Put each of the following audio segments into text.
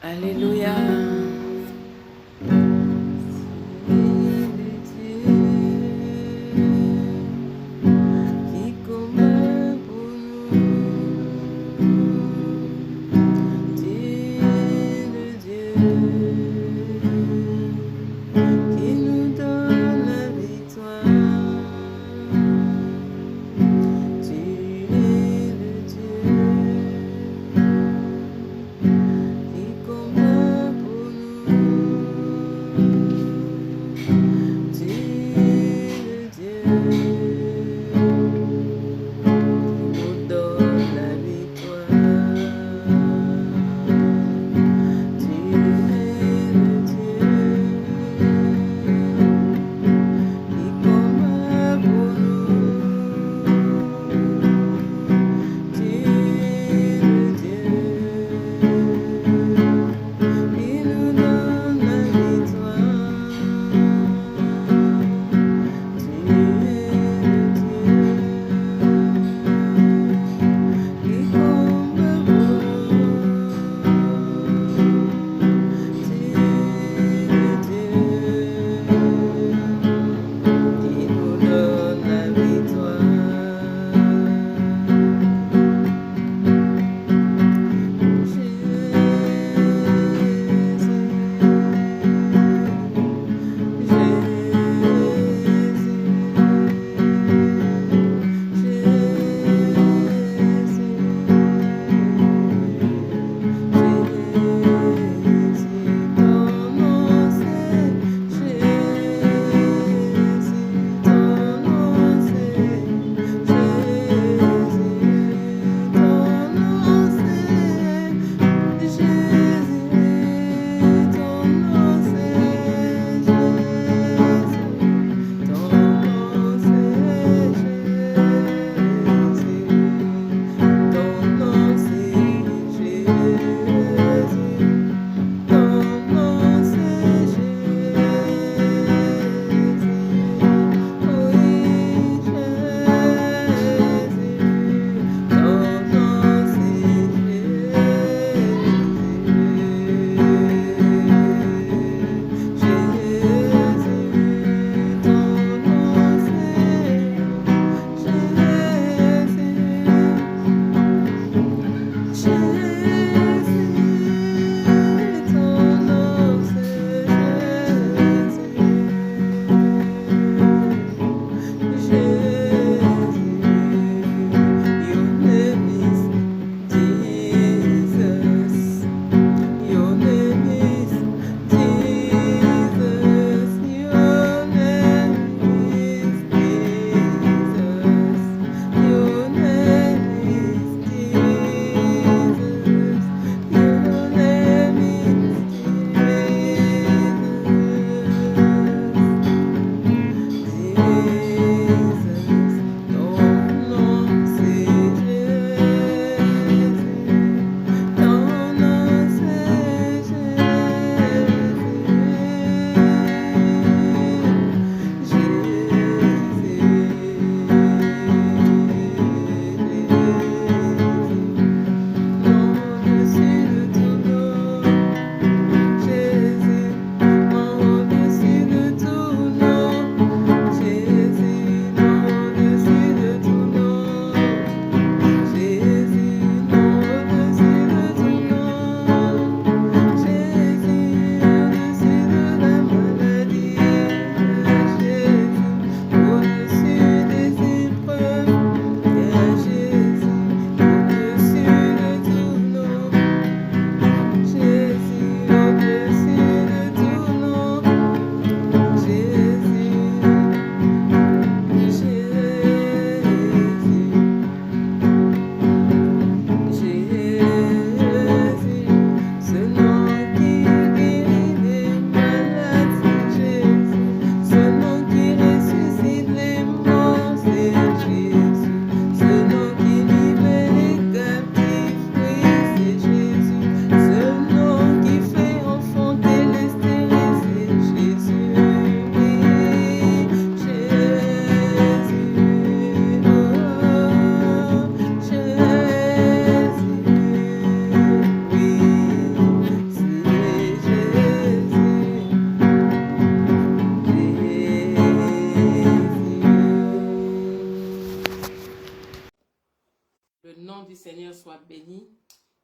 Alléluia. Tu es le Dieu qui combat pour nous. Tu es le Dieu qui nous donne la victoire. Tu es le Dieu qui combat pour nous.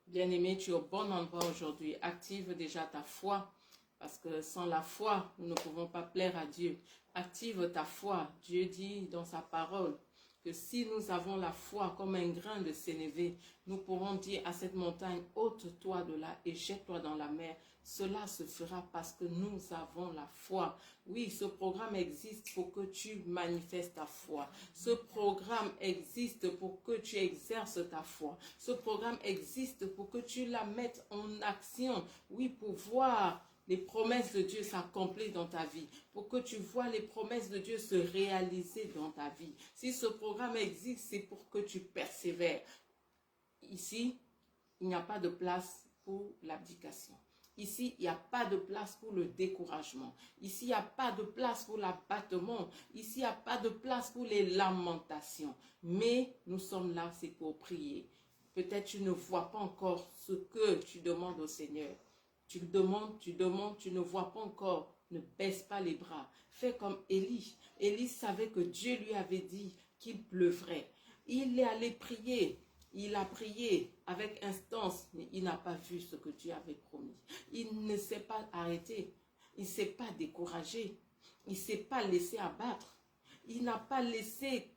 Bien-aimé, tu es au bon endroit aujourd'hui. Active déjà ta foi. Parce que sans la foi, nous ne pouvons pas plaire à Dieu. Active ta foi. Dieu dit dans sa parole que si nous avons la foi comme un grain de sénévé, nous pourrons dire à cette montagne, ôte-toi de là et jette-toi dans la mer. Cela se fera parce que nous avons la foi. Oui, ce programme existe pour que tu manifestes ta foi. Ce programme existe pour que tu exerces ta foi. Ce programme existe pour que tu la mettes en action. Oui, pour voir les promesses de Dieu s'accomplir dans ta vie, pour que tu vois les promesses de Dieu se réaliser dans ta vie. Si ce programme existe, c'est pour que tu persévères. Ici, il n'y a pas de place pour l'abdication. Ici, il n'y a pas de place pour le découragement. Ici, il n'y a pas de place pour l'abattement. Ici, il n'y a pas de place pour les lamentations. Mais nous sommes là, c'est pour prier. Peut-être tu ne vois pas encore ce que tu demandes au Seigneur. Tu demandes, tu ne vois pas encore. Ne baisse pas les bras. Fais comme Élie. Élie savait que Dieu lui avait dit qu'il pleuvrait. Il est allé prier. Il a prié avec instance, mais il n'a pas vu ce que Dieu avait promis. Il ne s'est pas arrêté. Il ne s'est pas découragé. Il ne s'est pas laissé abattre. Il n'a pas laissé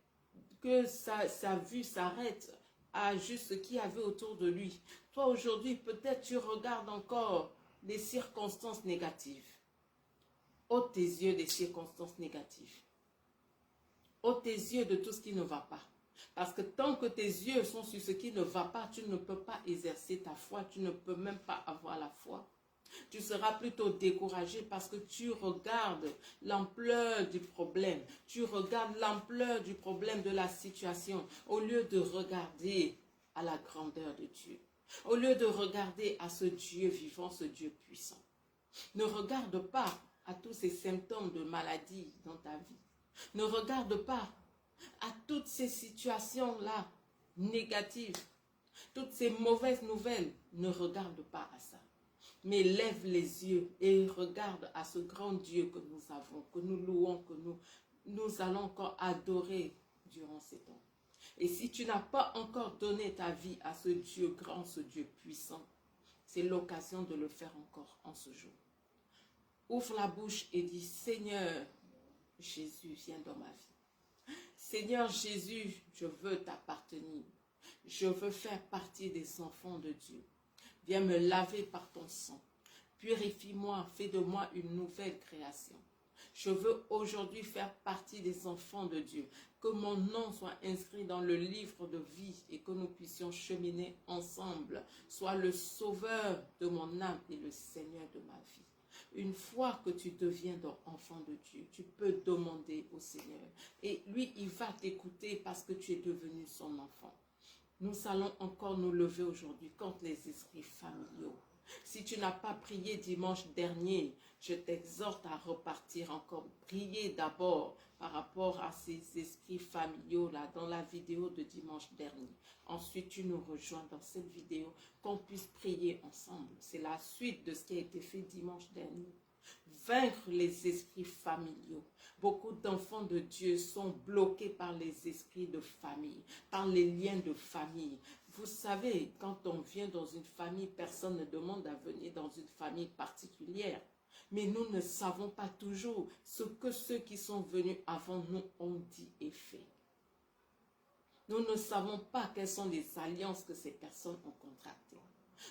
que sa vue s'arrête à juste ce qu'il y avait autour de lui. Toi, aujourd'hui, peut-être tu regardes encore des circonstances négatives. Ôte tes yeux des circonstances négatives. Ôte tes yeux de tout ce qui ne va pas. Parce que tant que tes yeux sont sur ce qui ne va pas, tu ne peux pas exercer ta foi, tu ne peux même pas avoir la foi. Tu seras plutôt découragé parce que tu regardes l'ampleur du problème. Tu regardes l'ampleur du problème de la situation au lieu de regarder à la grandeur de Dieu. Au lieu de regarder à ce Dieu vivant, ce Dieu puissant. Ne regarde pas à tous ces symptômes de maladie dans ta vie. Ne regarde pas à toutes ces situations-là négatives, toutes ces mauvaises nouvelles. Ne regarde pas à ça. Mais lève les yeux et regarde à ce grand Dieu que nous avons, que nous louons, que nous allons encore adorer durant ces temps. Et si tu n'as pas encore donné ta vie à ce Dieu grand, ce Dieu puissant, c'est l'occasion de le faire encore en ce jour. Ouvre la bouche et dis, Seigneur Jésus, viens dans ma vie. Seigneur Jésus, je veux t'appartenir. Je veux faire partie des enfants de Dieu. Viens me laver par ton sang. Purifie-moi, fais de moi une nouvelle création. Je veux aujourd'hui faire partie des enfants de Dieu. Que mon nom soit inscrit dans le livre de vie et que nous puissions cheminer ensemble. Sois le sauveur de mon âme et le Seigneur de ma vie. Une fois que tu deviens enfant de Dieu, tu peux demander au Seigneur. Et lui, il va t'écouter parce que tu es devenu son enfant. Nous allons encore nous lever aujourd'hui contre les esprits familiaux. Si tu n'as pas prié dimanche dernier, je t'exhorte à repartir encore. Prier d'abord par rapport à ces esprits familiaux-là dans la vidéo de dimanche dernier. Ensuite, tu nous rejoins dans cette vidéo, qu'on puisse prier ensemble. C'est la suite de ce qui a été fait dimanche dernier. Vaincre les esprits familiaux. Beaucoup d'enfants de Dieu sont bloqués par les esprits de famille, par les liens de famille. Vous savez, quand on vient dans une famille, personne ne demande à venir dans une famille particulière. Mais nous ne savons pas toujours ce que ceux qui sont venus avant nous ont dit et fait. Nous ne savons pas quelles sont les alliances que ces personnes ont contractées.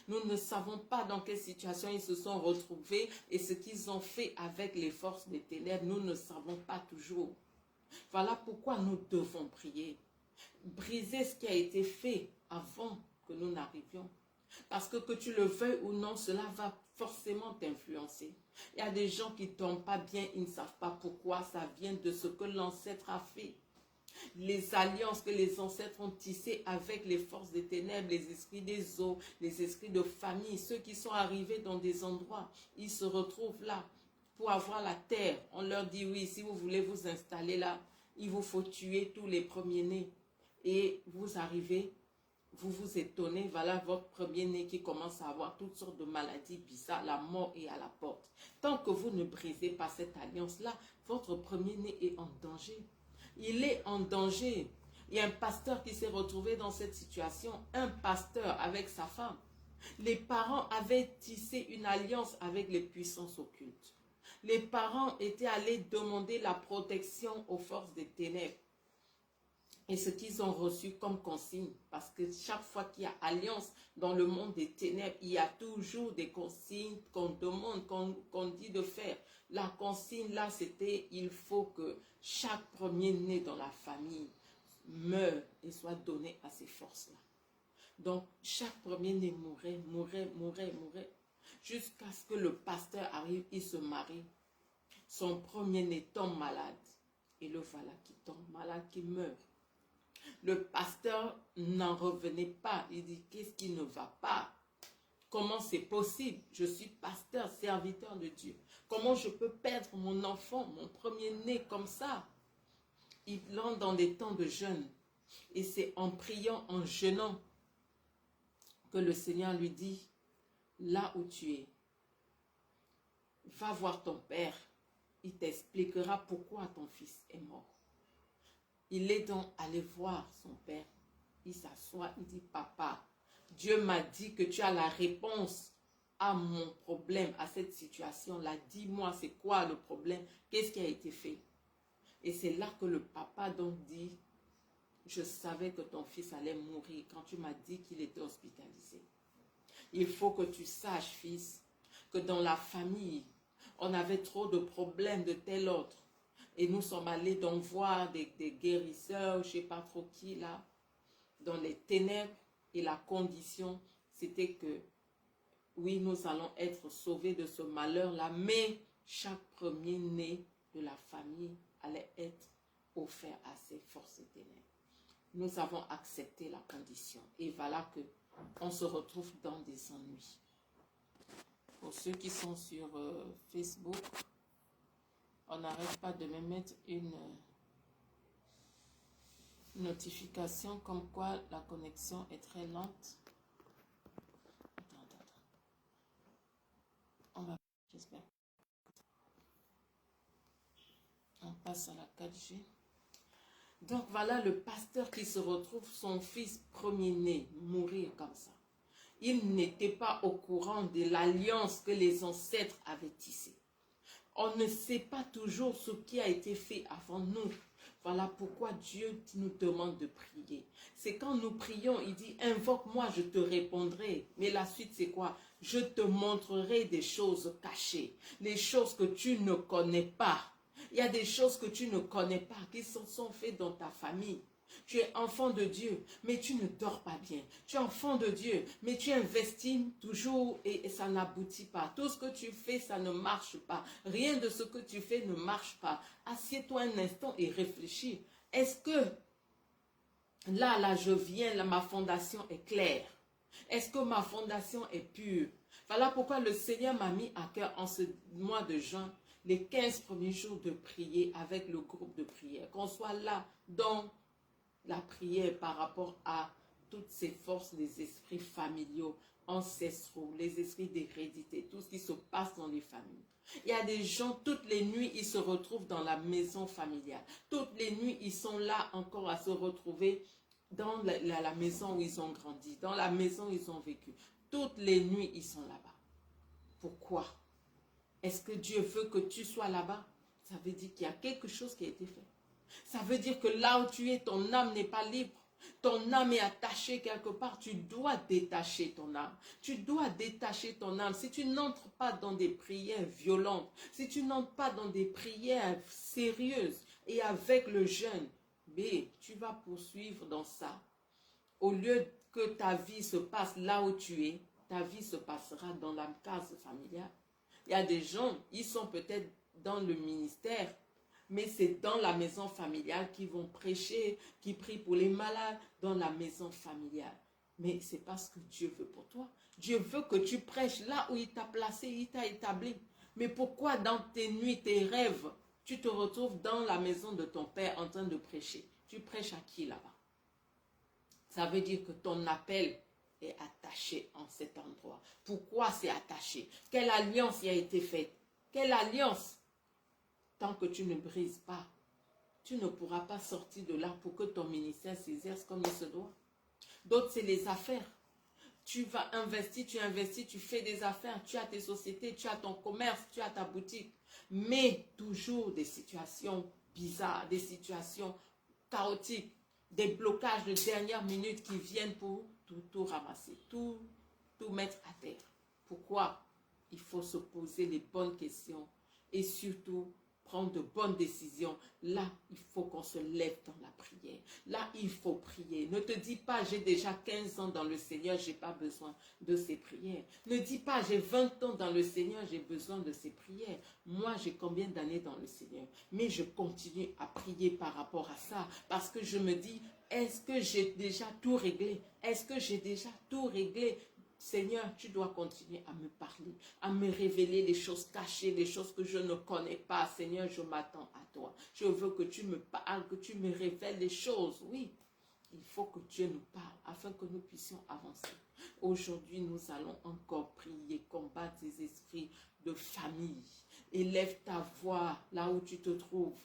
Nous ne savons pas dans quelle situation ils se sont retrouvés et ce qu'ils ont fait avec les forces des ténèbres. Nous ne savons pas toujours. Voilà pourquoi nous devons prier. Briser ce qui a été fait avant que nous n'arrivions. Parce que tu le veuilles ou non, cela va forcément t'influencer. Il y a des gens qui ne tombent pas bien, ils ne savent pas pourquoi, ça vient de ce que l'ancêtre a fait. Les alliances que les ancêtres ont tissées avec les forces des ténèbres, les esprits des eaux, les esprits de famille, ceux qui sont arrivés dans des endroits, ils se retrouvent là pour avoir la terre. On leur dit oui, si vous voulez vous installer là, il vous faut tuer tous les premiers-nés. Et vous arrivez, vous vous étonnez, voilà votre premier-né qui commence à avoir toutes sortes de maladies bizarres, la mort est à la porte. Tant que vous ne brisez pas cette alliance-là, votre premier-né est en danger. Il est en danger. Il y a un pasteur qui s'est retrouvé dans cette situation, un pasteur avec sa femme. Les parents avaient tissé une alliance avec les puissances occultes. Les parents étaient allés demander la protection aux forces des ténèbres. Et ce qu'ils ont reçu comme consigne, parce que chaque fois qu'il y a alliance dans le monde des ténèbres, il y a toujours des consignes qu'on demande, qu'on dit de faire. La consigne là, c'était il faut que chaque premier-né dans la famille meure et soit donné à ces forces-là. Donc, chaque premier-né mourait, jusqu'à ce que le pasteur arrive, il se marie. Son premier-né tombe malade. Et le voilà qui tombe malade, qui meurt. Le pasteur n'en revenait pas. Il dit, qu'est-ce qui ne va pas? Comment c'est possible? Je suis pasteur, serviteur de Dieu. Comment je peux perdre mon enfant, mon premier-né comme ça? Il entre dans des temps de jeûne. Et c'est en priant, en jeûnant, que le Seigneur lui dit, là où tu es, va voir ton père. Il t'expliquera pourquoi ton fils est mort. Il est donc allé voir son père. Il s'assoit, il dit, papa, Dieu m'a dit que tu as la réponse à mon problème, à cette situation-là. Dis-moi, c'est quoi le problème? Qu'est-ce qui a été fait? Et c'est là que le papa donc dit, je savais que ton fils allait mourir quand tu m'as dit qu'il était hospitalisé. Il faut que tu saches, fils, que dans la famille, on avait trop de problèmes de tel autre. Et nous sommes allés donc voir des guérisseurs, je ne sais pas trop qui là, dans les ténèbres. Et la condition, c'était que, oui, nous allons être sauvés de ce malheur-là, mais chaque premier-né de la famille allait être offert à ces forces ténèbres. Nous avons accepté la condition. Et voilà que on se retrouve dans des ennuis. Pour ceux qui sont sur Facebook, on n'arrête pas de me mettre une notification comme quoi la connexion est très lente. Attends. On va, j'espère. On passe à la 4G. Donc voilà le pasteur qui se retrouve son fils premier-né mourir comme ça. Il n'était pas au courant de l'alliance que les ancêtres avaient tissée. On ne sait pas toujours ce qui a été fait avant nous. Voilà pourquoi Dieu nous demande de prier. C'est quand nous prions, il dit, invoque-moi, je te répondrai. Mais la suite, c'est quoi? Je te montrerai des choses cachées, les choses que tu ne connais pas. Il y a des choses que tu ne connais pas, qui sont faites dans ta famille. Tu es enfant de Dieu, mais tu ne dors pas bien. Tu es enfant de Dieu, mais tu investis toujours et ça n'aboutit pas. Tout ce que tu fais, ça ne marche pas. Rien de ce que tu fais ne marche pas. Assieds-toi un instant et réfléchis. Est-ce que là, je viens, là, ma fondation est claire? Est-ce que ma fondation est pure? Voilà pourquoi le Seigneur m'a mis à cœur en ce mois de juin, les 15 premiers jours de prier avec le groupe de prière. Qu'on soit là dans la prière par rapport à toutes ces forces, les esprits familiaux, ancestraux, les esprits d'hérédité, tout ce qui se passe dans les familles. Il y a des gens, toutes les nuits, ils se retrouvent dans la maison familiale. Toutes les nuits, ils sont là encore à se retrouver dans la maison où ils ont grandi, dans la maison où ils ont vécu. Toutes les nuits, ils sont là-bas. Pourquoi? Est-ce que Dieu veut que tu sois là-bas? Ça veut dire qu'il y a quelque chose qui a été fait. Ça veut dire que là où tu es, ton âme n'est pas libre. Ton âme est attachée quelque part. Tu dois détacher ton âme. Tu dois détacher ton âme. Si tu n'entres pas dans des prières violentes, si tu n'entres pas dans des prières sérieuses et avec le jeûne, mais tu vas poursuivre dans ça. Au lieu que ta vie se passe là où tu es, ta vie se passera dans la case familiale. Il y a des gens, ils sont peut-être dans le ministère, mais c'est dans la maison familiale qu'ils vont prêcher, qui prient pour les malades, dans la maison familiale. Mais c'est pas ce que Dieu veut pour toi. Dieu veut que tu prêches là où il t'a placé, il t'a établi. Mais pourquoi dans tes nuits, tes rêves, tu te retrouves dans la maison de ton père en train de prêcher? Tu prêches à qui là-bas? Ça veut dire que ton appel est attaché en cet endroit. Pourquoi c'est attaché? Quelle alliance y a été faite? Quelle alliance? Tant que tu ne brises pas, tu ne pourras pas sortir de là pour que ton ministère s'exerce comme il se doit. D'autres, c'est les affaires. Tu vas investir, tu investis, tu fais des affaires, tu as tes sociétés, tu as ton commerce, tu as ta boutique. Mais toujours des situations bizarres, des situations chaotiques, des blocages de dernière minute qui viennent pour tout ramasser, tout mettre à terre. Pourquoi? Il faut se poser les bonnes questions et surtout prendre de bonnes décisions. Là, il faut qu'on se lève dans la prière. Là, il faut prier. Ne te dis pas, j'ai déjà 15 ans dans le Seigneur, je n'ai pas besoin de ces prières. Ne dis pas, j'ai 20 ans dans le Seigneur, j'ai besoin de ces prières. Moi, j'ai combien d'années dans le Seigneur? Mais je continue à prier par rapport à ça parce que je me dis, est-ce que j'ai déjà tout réglé? Est-ce que j'ai déjà tout réglé? Seigneur, tu dois continuer à me parler, à me révéler les choses cachées, les choses que je ne connais pas. Seigneur, je m'attends à toi. Je veux que tu me parles, que tu me révèles les choses. Oui, il faut que Dieu nous parle afin que nous puissions avancer. Aujourd'hui, nous allons encore prier, combattre ces esprits de famille. Élève ta voix là où tu te trouves.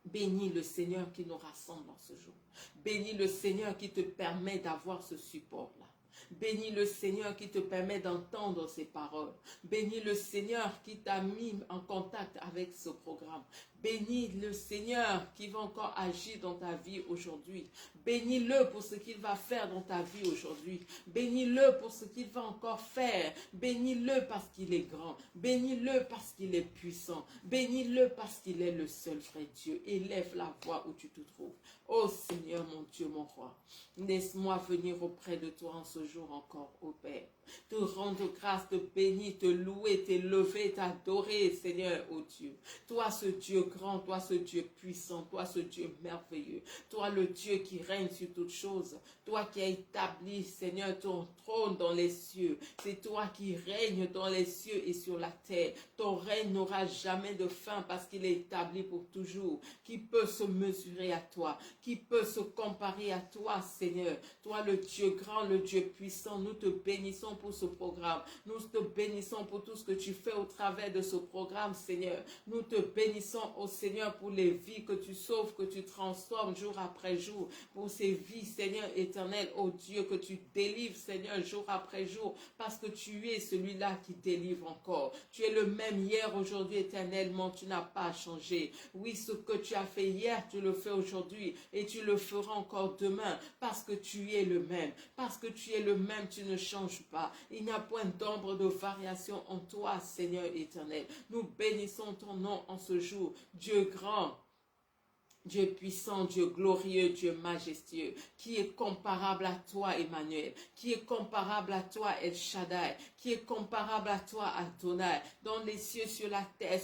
Bénis le Seigneur qui nous rassemble en ce jour. Bénis le Seigneur qui te permet d'avoir ce support-là. Bénis le Seigneur qui te permet d'entendre ces paroles. Bénis le Seigneur qui t'a mis en contact avec ce programme. Bénis le Seigneur qui va encore agir dans ta vie aujourd'hui. Bénis-le pour ce qu'il va faire dans ta vie aujourd'hui. Bénis-le pour ce qu'il va encore faire. Bénis-le parce qu'il est grand. Bénis-le parce qu'il est puissant. Bénis-le parce qu'il est le seul vrai Dieu. Élève la voix où tu te trouves. Oh Seigneur, mon Dieu, mon roi, laisse-moi venir auprès de toi en ce jour encore, ô Père. Te rendre grâce, te bénir, te louer, t'élever, t'adorer, Seigneur, ô Dieu. Toi, ce Dieu grand, toi, ce Dieu puissant, toi, ce Dieu merveilleux. Toi, le Dieu qui règne sur toutes choses. Toi qui as établi, Seigneur, ton trône dans les cieux. C'est toi qui règnes dans les cieux et sur la terre. Ton règne n'aura jamais de fin parce qu'il est établi pour toujours. Qui peut se mesurer à toi? Qui peut se comparer à toi, Seigneur? Toi, le Dieu grand, le Dieu puissant, nous te bénissons pour ce programme. Nous te bénissons pour tout ce que tu fais au travers de ce programme, Seigneur. Nous te bénissons, ô Seigneur, pour les vies que tu sauves, que tu transformes jour après jour. Pour ces vies, Seigneur éternel, ô Dieu, que tu délivres, Seigneur, jour après jour. Parce que tu es celui-là qui délivre encore. Tu es le même hier, aujourd'hui, éternellement. Tu n'as pas changé. Oui, ce que tu as fait hier, tu le fais aujourd'hui. Et tu le feras encore demain. Parce que tu es le même. Parce que tu es le même, tu ne changes pas. Il n'y a point d'ombre de variation en toi, Seigneur éternel. Nous bénissons ton nom en ce jour. Dieu grand, Dieu puissant, Dieu glorieux, Dieu majestueux, qui est comparable à toi, Emmanuel, qui est comparable à toi, El Shaddai, qui est comparable à toi, Adonai, dans les cieux, sur la terre,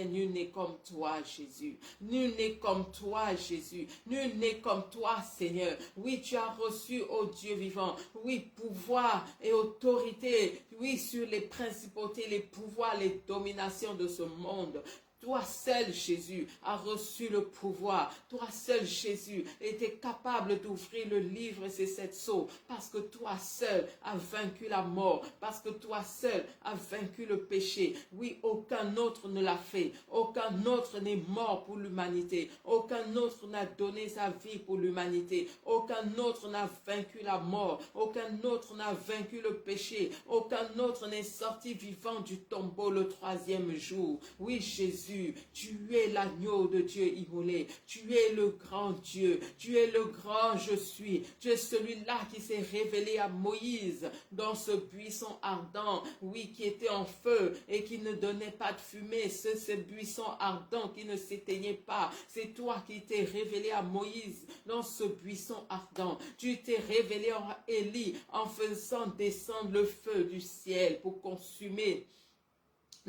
nul n'est comme toi, Jésus. Nul n'est comme toi, Jésus. Nul n'est comme toi, Seigneur. Oui, tu as reçu, ô Dieu vivant, oui, pouvoir et autorité, oui, sur les principautés, les pouvoirs, les dominations de ce monde. Toi seul, Jésus, as reçu le pouvoir. Toi seul, Jésus, était capable d'ouvrir le livre et ses 7 sceaux. Parce que toi seul as vaincu la mort. Parce que toi seul as vaincu le péché. Oui, aucun autre ne l'a fait. Aucun autre n'est mort pour l'humanité. Aucun autre n'a donné sa vie pour l'humanité. Aucun autre n'a vaincu la mort. Aucun autre n'a vaincu le péché. Aucun autre n'est sorti vivant du tombeau le 3e jour. Oui, Jésus, tu es l'agneau de Dieu immolé. Tu es le grand Dieu. Tu es le grand je suis. Tu es celui-là qui s'est révélé à Moïse dans ce buisson ardent, oui, qui était en feu et qui ne donnait pas de fumée. Ce buisson ardent qui ne s'éteignait pas. C'est toi qui t'es révélé à Moïse dans ce buisson ardent. Tu t'es révélé à Élie en faisant descendre le feu du ciel pour consumer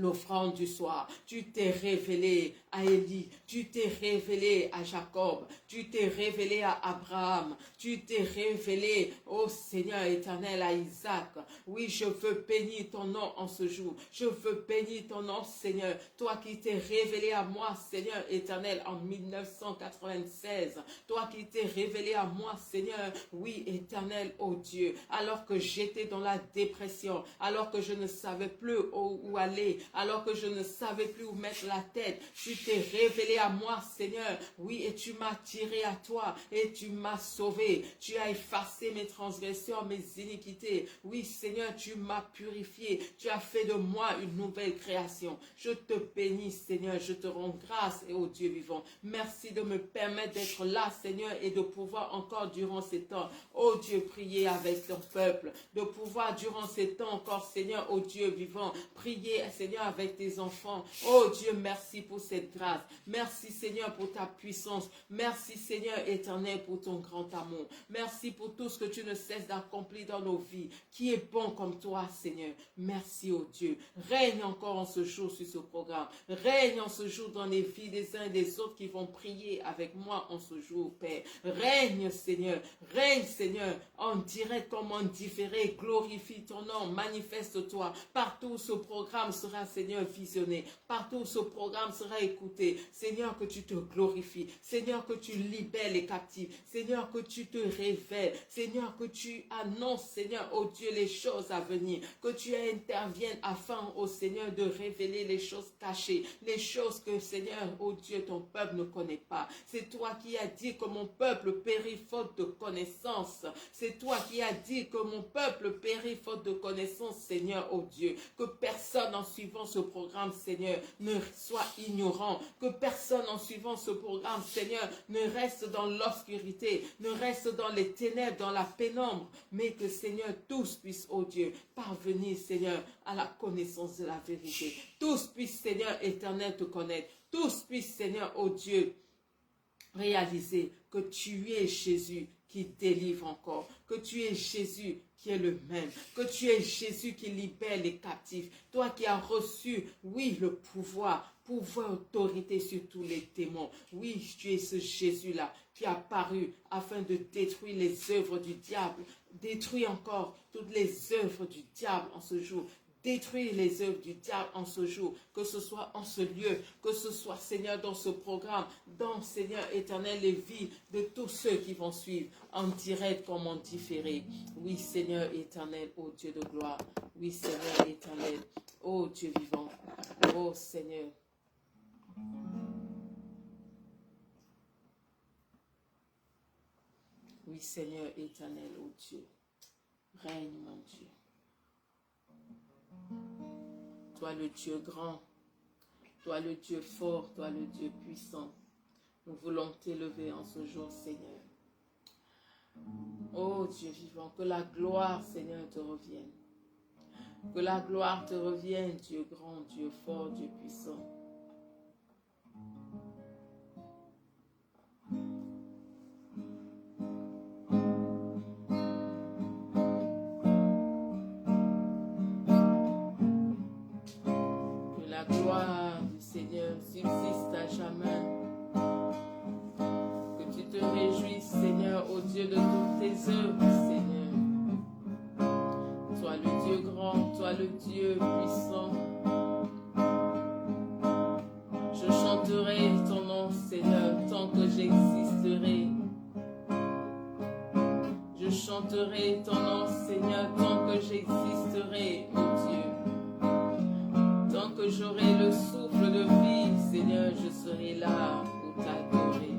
l'offrande du soir. Tu t'es révélé à Élie, tu t'es révélé à Jacob, tu t'es révélé à Abraham, tu t'es révélé au Seigneur éternel à Isaac. Oui, je veux bénir ton nom en ce jour. Je veux bénir ton nom, Seigneur. Toi qui t'es révélé à moi, Seigneur éternel, en 1996. Toi qui t'es révélé à moi, Seigneur, oui, éternel, oh Dieu, alors que j'étais dans la dépression, alors que je ne savais plus où aller, parler alors que je ne savais plus où mettre la tête. Tu t'es révélé à moi, Seigneur. Oui, et tu m'as tiré à toi et tu m'as sauvé. Tu as effacé mes transgressions, mes iniquités. Oui, Seigneur, tu m'as purifié. Tu as fait de moi une nouvelle création. Je te bénis, Seigneur. Je te rends grâce, et ô Dieu vivant. Merci de me permettre d'être là, Seigneur, et de pouvoir encore durant ces temps, ô Dieu, prier avec ton peuple. De pouvoir durant ces temps encore, Seigneur, ô Dieu vivant, prier, Seigneur, avec tes enfants. Oh Dieu, merci pour cette grâce. Merci, Seigneur, pour ta puissance. Merci, Seigneur éternel, pour ton grand amour. Merci pour tout ce que tu ne cesses d'accomplir dans nos vies. Qui est bon comme toi, Seigneur. Merci, oh Dieu. Règne encore en ce jour sur ce programme. Règne en ce jour dans les vies des uns et des autres qui vont prier avec moi en ce jour, Père. Règne, Seigneur. Règne, Seigneur, en direct comme en différé. Glorifie ton nom. Manifeste-toi. Partout où ce programme sera, Seigneur, visionné. Partout où ce programme sera écouté. Seigneur, que tu te glorifies. Seigneur, que tu libères les captifs. Seigneur, que tu te révèles. Seigneur, que tu annonces, Seigneur, oh Dieu, les choses à venir. Que tu interviennes afin, oh Seigneur, de révéler les choses cachées. Les choses que, Seigneur, oh Dieu, ton peuple ne connaît pas. C'est toi qui as dit que mon peuple périt faute de connaissance. C'est toi qui as dit que mon peuple périt faute de connaissance, Seigneur, oh Dieu. Que personne en suivant ce programme, Seigneur, ne soit ignorant. Que personne en suivant ce programme, Seigneur, ne reste dans l'obscurité, ne reste dans les ténèbres, dans la pénombre, mais que, Seigneur, tous puissent, oh Dieu, parvenir, Seigneur, à la connaissance de la vérité. Tous puissent, Seigneur éternel, te connaître. Tous puissent, Seigneur, oh Dieu, réaliser que tu es Jésus qui délivre encore, que tu es Jésus qui est le même, que tu es Jésus qui libère les captifs, toi qui as reçu, oui, le pouvoir, autorité sur tous les démons. Oui, tu es ce Jésus-là qui a paru afin de détruire les œuvres du diable. Détruis encore toutes les œuvres du diable en ce jour. Détruire les œuvres du diable en ce jour, que ce soit en ce lieu, que ce soit, Seigneur, dans ce programme, dans, Seigneur éternel, les vies de tous ceux qui vont suivre, en direct comme en différé. Oui, Seigneur éternel, ô Dieu de gloire. Oui, Seigneur éternel, ô Dieu vivant. Ô Seigneur. Oui, Seigneur éternel, ô Dieu. Règne, mon Dieu. Toi le Dieu grand, toi le Dieu fort, toi le Dieu puissant. Nous voulons t'élever en ce jour, Seigneur. Oh Dieu vivant, que la gloire, Seigneur, te revienne. Que la gloire te revienne, Dieu grand, Dieu fort, Dieu puissant. Que la gloire du Seigneur subsiste à jamais. Que tu te réjouisses, Seigneur, au Dieu de toutes tes œuvres, Seigneur. Toi le Dieu grand, toi le Dieu puissant. Je chanterai ton nom, Seigneur, tant que j'existerai. Je chanterai ton nom, Seigneur, tant que j'existerai, ô Dieu. Tant que j'aurai le souffle de vie, Seigneur, je serai là pour t'adorer.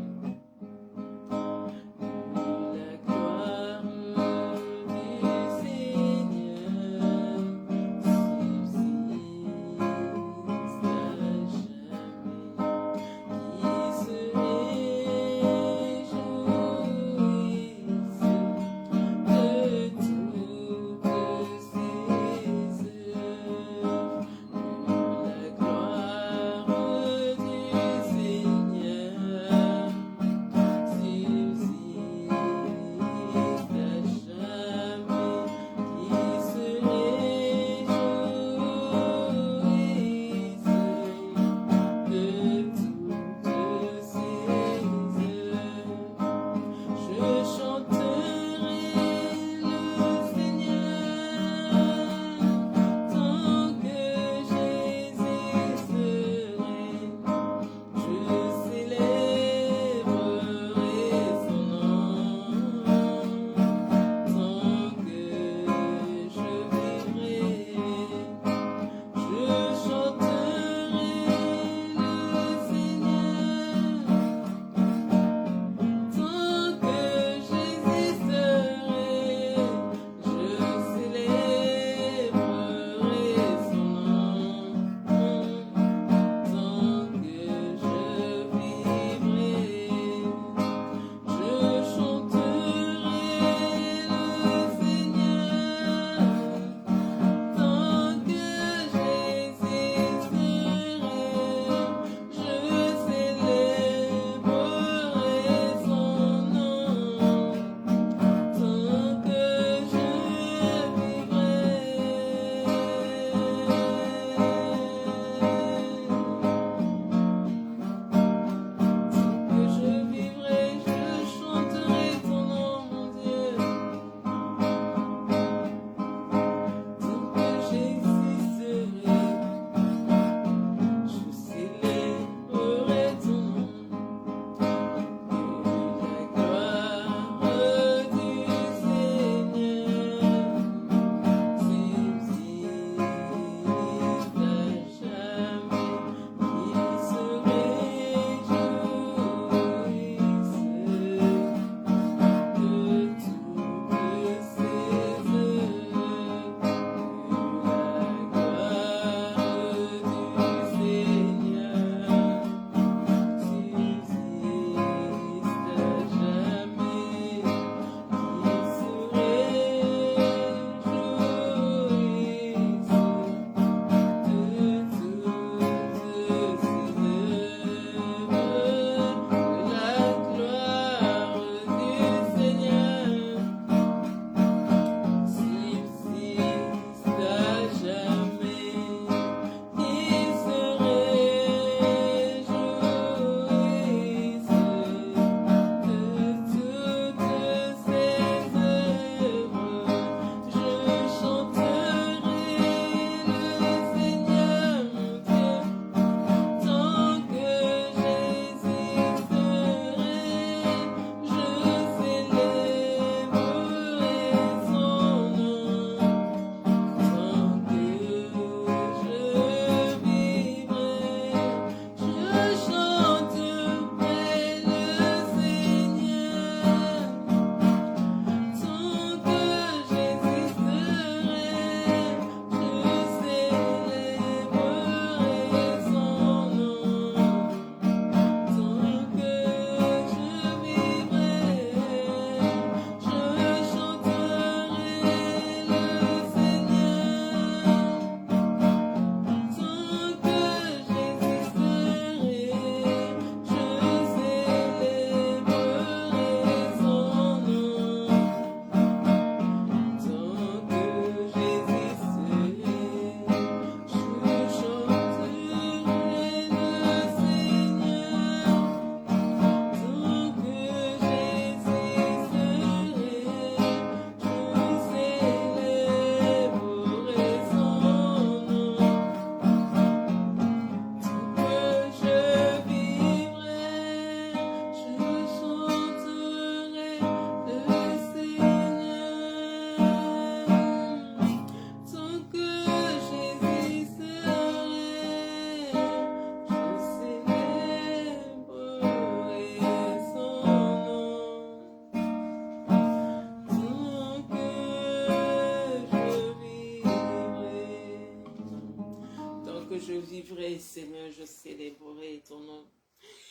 que je vivrai, Seigneur, je célébrerai ton nom.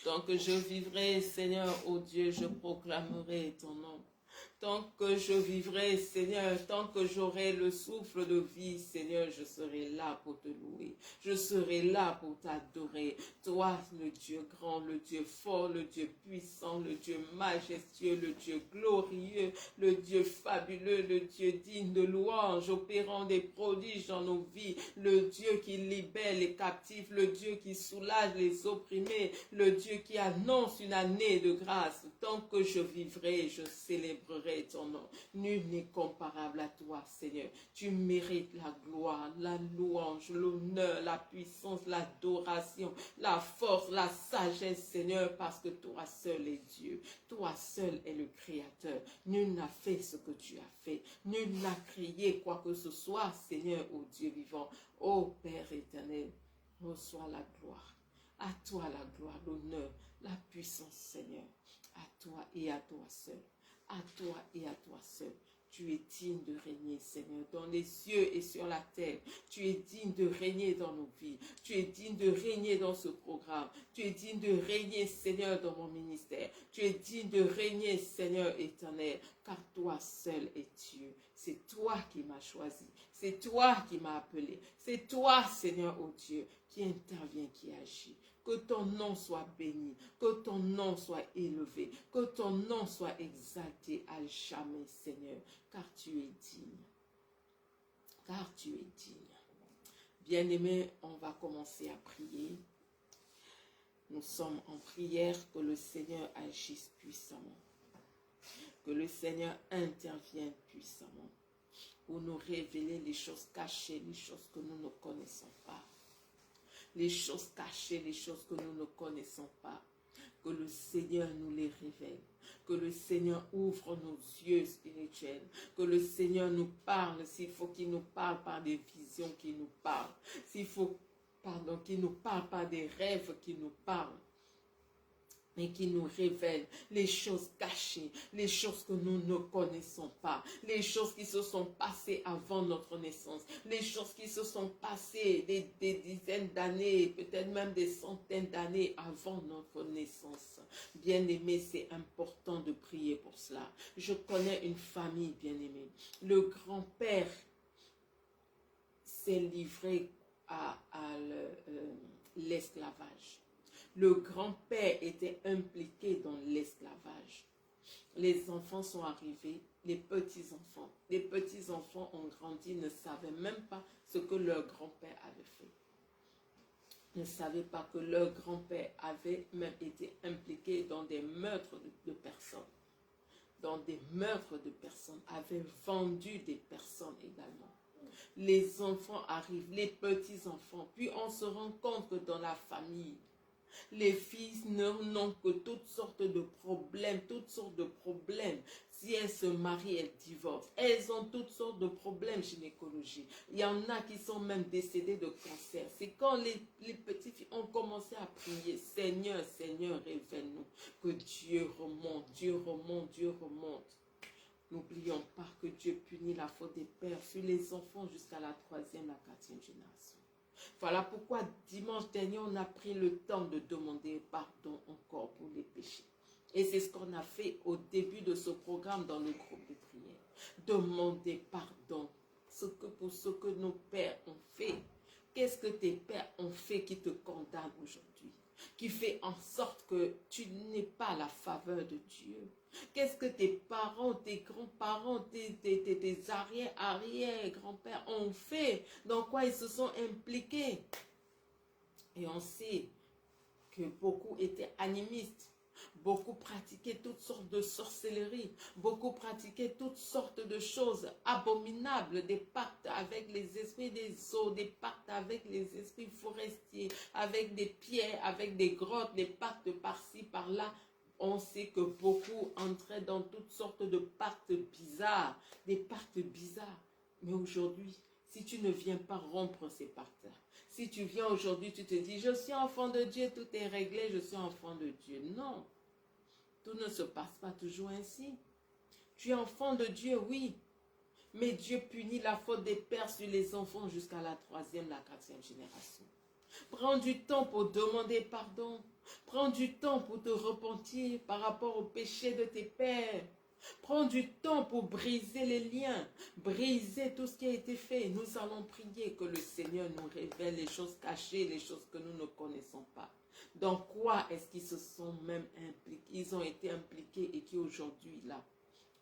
Tant que je vivrai, Seigneur, ô Dieu, je proclamerai ton nom. Tant que je vivrai, Seigneur, tant que j'aurai le souffle de vie, Seigneur, je serai là pour te louer. Je serai là pour t'adorer. Toi, le Dieu grand, le Dieu fort, le Dieu puissant, le Dieu majestueux, le Dieu glorieux, le Dieu fabuleux, le Dieu digne de louange, opérant des prodiges dans nos vies, le Dieu qui libère les captifs, le Dieu qui soulage les opprimés, le Dieu qui annonce une année de grâce. Tant que je vivrai, je célébrerai ton nom. Nul n'est comparable à toi, Seigneur. Tu mérites la gloire, la louange, l'honneur, la puissance, l'adoration, la force, la sagesse, Seigneur, parce que toi seul est Dieu. Toi seul est le Créateur. Nul n'a fait ce que tu as fait. Nul n'a créé quoi que ce soit, Seigneur, ô Dieu vivant. Ô Père éternel, reçois la gloire. À toi la gloire, l'honneur, la puissance, Seigneur. À toi et à toi seul. À toi et à toi seul. Tu es digne de régner, Seigneur, dans les cieux et sur la terre. Tu es digne de régner dans nos vies. Tu es digne de régner dans ce programme. Tu es digne de régner, Seigneur, dans mon ministère. Tu es digne de régner, Seigneur éternel, car toi seul es Dieu. C'est toi qui m'as choisi. C'est toi qui m'as appelé. C'est toi, Seigneur, ô Dieu, qui intervient, qui agit. Que ton nom soit béni, que ton nom soit élevé, que ton nom soit exalté à jamais, Seigneur, car tu es digne. Car tu es digne. Bien-aimés, on va commencer à prier. Nous sommes en prière, que le Seigneur agisse puissamment. Que le Seigneur intervienne puissamment pour nous révéler les choses cachées, les choses que nous ne connaissons pas. Les choses cachées, les choses que nous ne connaissons pas, que le Seigneur nous les révèle, que le Seigneur ouvre nos yeux spirituels, que le Seigneur nous parle, s'il faut qu'il nous parle par des visions qui nous parlent, s'il faut, qu'il nous parle par des rêves qui nous parlent, mais qui nous révèle les choses cachées, les choses que nous ne connaissons pas, les choses qui se sont passées avant notre naissance, les choses qui se sont passées des dizaines d'années, peut-être même des centaines d'années avant notre naissance. Bien-aimé, c'est important de prier pour cela. Je connais une famille, bien-aimée. Le grand-père s'est livré à l'esclavage. Le grand-père était impliqué dans l'esclavage. Les enfants sont arrivés, les petits-enfants. Les petits-enfants ont grandi, ne savaient même pas ce que leur grand-père avait fait. Ne savaient pas que leur grand-père avait même été impliqué dans des meurtres de personnes. Dans des meurtres de personnes, avait vendu des personnes également. Les enfants arrivent, les petits-enfants. Puis on se rend compte que dans la famille, les filles n'ont que toutes sortes de problèmes, Si elles se marient, elles divorcent. Elles ont toutes sortes de problèmes gynécologiques. Il y en a qui sont même décédées de cancer. C'est quand les petites filles ont commencé à prier, Seigneur, Seigneur, révèle-nous, que Dieu remonte, Dieu remonte, Dieu remonte. N'oublions pas que Dieu punit la faute des pères sur les enfants jusqu'à la 3e, la 4e génération. Voilà pourquoi dimanche dernier, on a pris le temps de demander pardon encore pour les péchés. Et c'est ce qu'on a fait au début de ce programme dans le groupe de prière. Demander pardon pour ce que nos pères ont fait. Qu'est-ce que tes pères ont fait qui te condamne aujourd'hui? Qui fait en sorte que tu n'aies pas la faveur de Dieu? Qu'est-ce que tes parents, tes grands-parents, tes arrière-grands-pères ont fait? Dans quoi ils se sont impliqués? Et on sait que beaucoup étaient animistes. Beaucoup pratiquaient toutes sortes de sorcelleries. Beaucoup pratiquaient toutes sortes de choses abominables. Des pactes avec les esprits des eaux. Des pactes avec les esprits forestiers. Avec des pierres, avec des grottes. Des pactes par-ci, par-là. On sait que beaucoup entraient dans toutes sortes de pactes bizarres. Des pactes bizarres. Mais aujourd'hui, si tu ne viens pas rompre ces pactes-là, si tu viens aujourd'hui, tu te dis, je suis enfant de Dieu, tout est réglé, je suis enfant de Dieu. Non, tout ne se passe pas toujours ainsi. Tu es enfant de Dieu, oui, mais Dieu punit la faute des pères sur les enfants jusqu'à la 3e, la 4e génération. Prends du temps pour demander pardon. Prends du temps pour te repentir par rapport au péché de tes pères. Prends du temps pour briser les liens, briser tout ce qui a été fait. Nous allons prier que le Seigneur nous révèle les choses cachées, les choses que nous ne connaissons pas. Dans quoi est-ce qu'ils se sont même impliqués, ils ont été impliqués et qui aujourd'hui là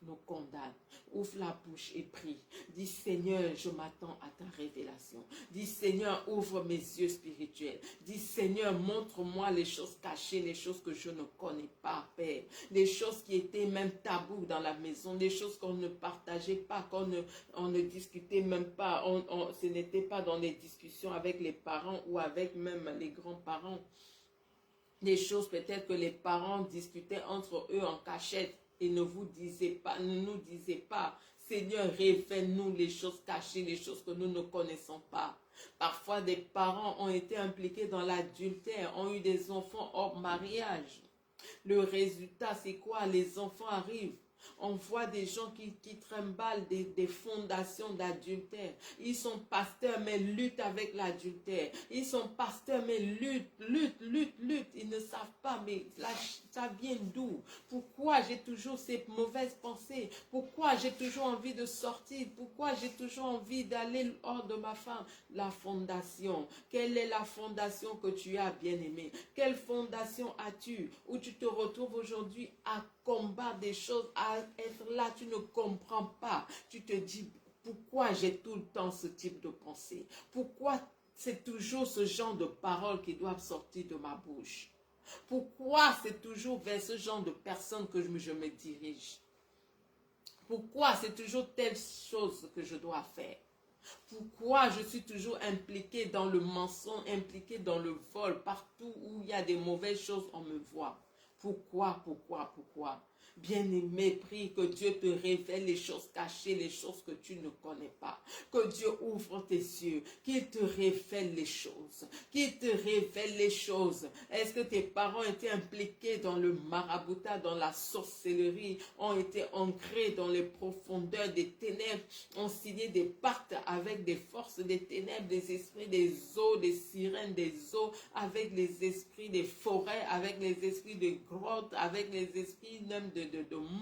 nous condamne. Ouvre la bouche et prie. Dis Seigneur, je m'attends à ta révélation. Dis Seigneur, ouvre mes yeux spirituels. Dis Seigneur, montre-moi les choses cachées, les choses que je ne connais pas, Père. Les choses qui étaient même tabous dans la maison, les choses qu'on ne partageait pas, on ne discutait même pas. Ce n'était pas dans les discussions avec les parents ou avec même les grands-parents. Des choses peut-être que les parents discutaient entre eux en cachette. Et ne nous disait pas, Seigneur, révèle-nous les choses cachées, les choses que nous ne connaissons pas. Parfois, des parents ont été impliqués dans l'adultère, ont eu des enfants hors mariage. Le résultat, c'est quoi? Les enfants arrivent. On voit des gens qui trimballent des fondations d'adultère. Ils sont pasteurs, mais luttent avec l'adultère. Ils sont pasteurs, mais luttent. Ils ne savent pas, mais là, ça vient d'où? Pourquoi j'ai toujours ces mauvaises pensées? Pourquoi j'ai toujours envie de sortir? Pourquoi j'ai toujours envie d'aller hors de ma femme? La fondation. Quelle est la fondation que tu as, bien-aimé? Quelle fondation as-tu? Où tu te retrouves aujourd'hui à combattre des choses, à être là, tu ne comprends pas. Tu te dis, pourquoi j'ai tout le temps ce type de pensée? Pourquoi c'est toujours ce genre de paroles qui doivent sortir de ma bouche? Pourquoi c'est toujours vers ce genre de personnes que je me dirige? Pourquoi c'est toujours telle chose que je dois faire? Pourquoi je suis toujours impliqué dans le mensonge, impliqué dans le vol? Partout où il y a des mauvaises choses, on me voit. Pourquoi? Bien-aimé, prie que Dieu te révèle les choses cachées, les choses que tu ne connais pas. Que Dieu ouvre tes yeux, qu'il te révèle les choses. Qu'il te révèle les choses. Est-ce que tes parents étaient impliqués dans le maraboutat, dans la sorcellerie, ont été ancrés dans les profondeurs des ténèbres, ont signé des pactes avec des forces des ténèbres, des esprits des eaux, des sirènes des eaux, avec les esprits des forêts, avec les esprits des grottes, avec les esprits même de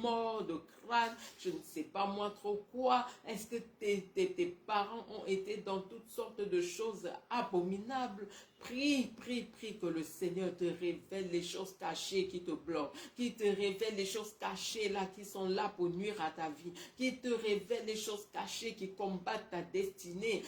mort, de crâne, je ne sais pas moi trop quoi. Est-ce que tes parents ont été dans toutes sortes de choses abominables? Prie que le Seigneur te révèle les choses cachées qui te bloquent, qui te révèle les choses cachées là qui sont là pour nuire à ta vie, qui te révèle les choses cachées qui combattent ta destinée,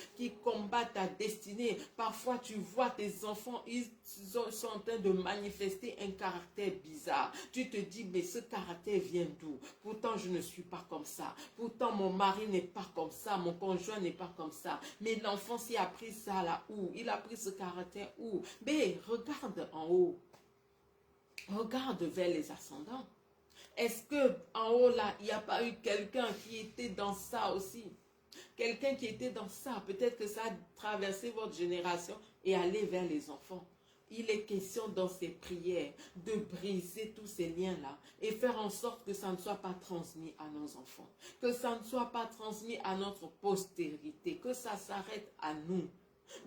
Parfois tu vois tes enfants, ils sont en train de manifester un caractère bizarre. Tu te dis, mais ce caractère vient d'où? Pourtant je ne suis pas comme ça. Pourtant mon mari n'est pas comme ça, mon conjoint n'est pas comme ça. Mais l'enfant s'il a pris ça là où? Il a pris ce caractère où? Mais regarde en haut. Regarde vers les ascendants. Est-ce que en haut là, il n'y a pas eu quelqu'un qui était dans ça aussi? Quelqu'un qui était dans ça. Peut-être que ça a traversé votre génération et allé vers les enfants. Il est question dans ces prières de briser tous ces liens-là et faire en sorte que ça ne soit pas transmis à nos enfants, que ça ne soit pas transmis à notre postérité, que ça s'arrête à nous.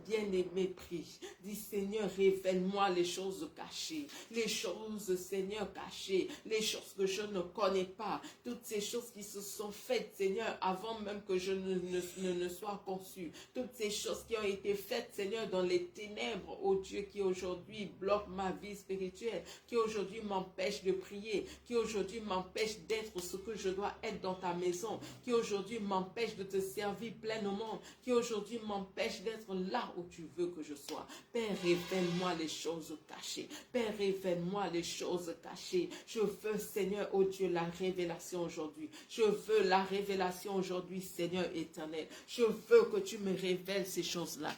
Bien-aimé, prie. Dis Seigneur, révèle-moi les choses cachées, les choses, Seigneur, cachées, les choses que je ne connais pas, toutes ces choses qui se sont faites, Seigneur, avant même que je ne sois conçu, toutes ces choses qui ont été faites, Seigneur, dans les ténèbres, oh Dieu, qui aujourd'hui bloquent ma vie spirituelle, qui aujourd'hui m'empêche de prier, qui aujourd'hui m'empêche d'être ce que je dois être dans ta maison, qui aujourd'hui m'empêche de te servir pleinement, qui aujourd'hui m'empêche d'être là où tu veux que je sois. Père, révèle-moi les choses cachées. Père, révèle-moi les choses cachées. Je veux, Seigneur, oh Dieu, la révélation aujourd'hui. Je veux la révélation aujourd'hui, Seigneur éternel. Je veux que tu me révèles ces choses-là.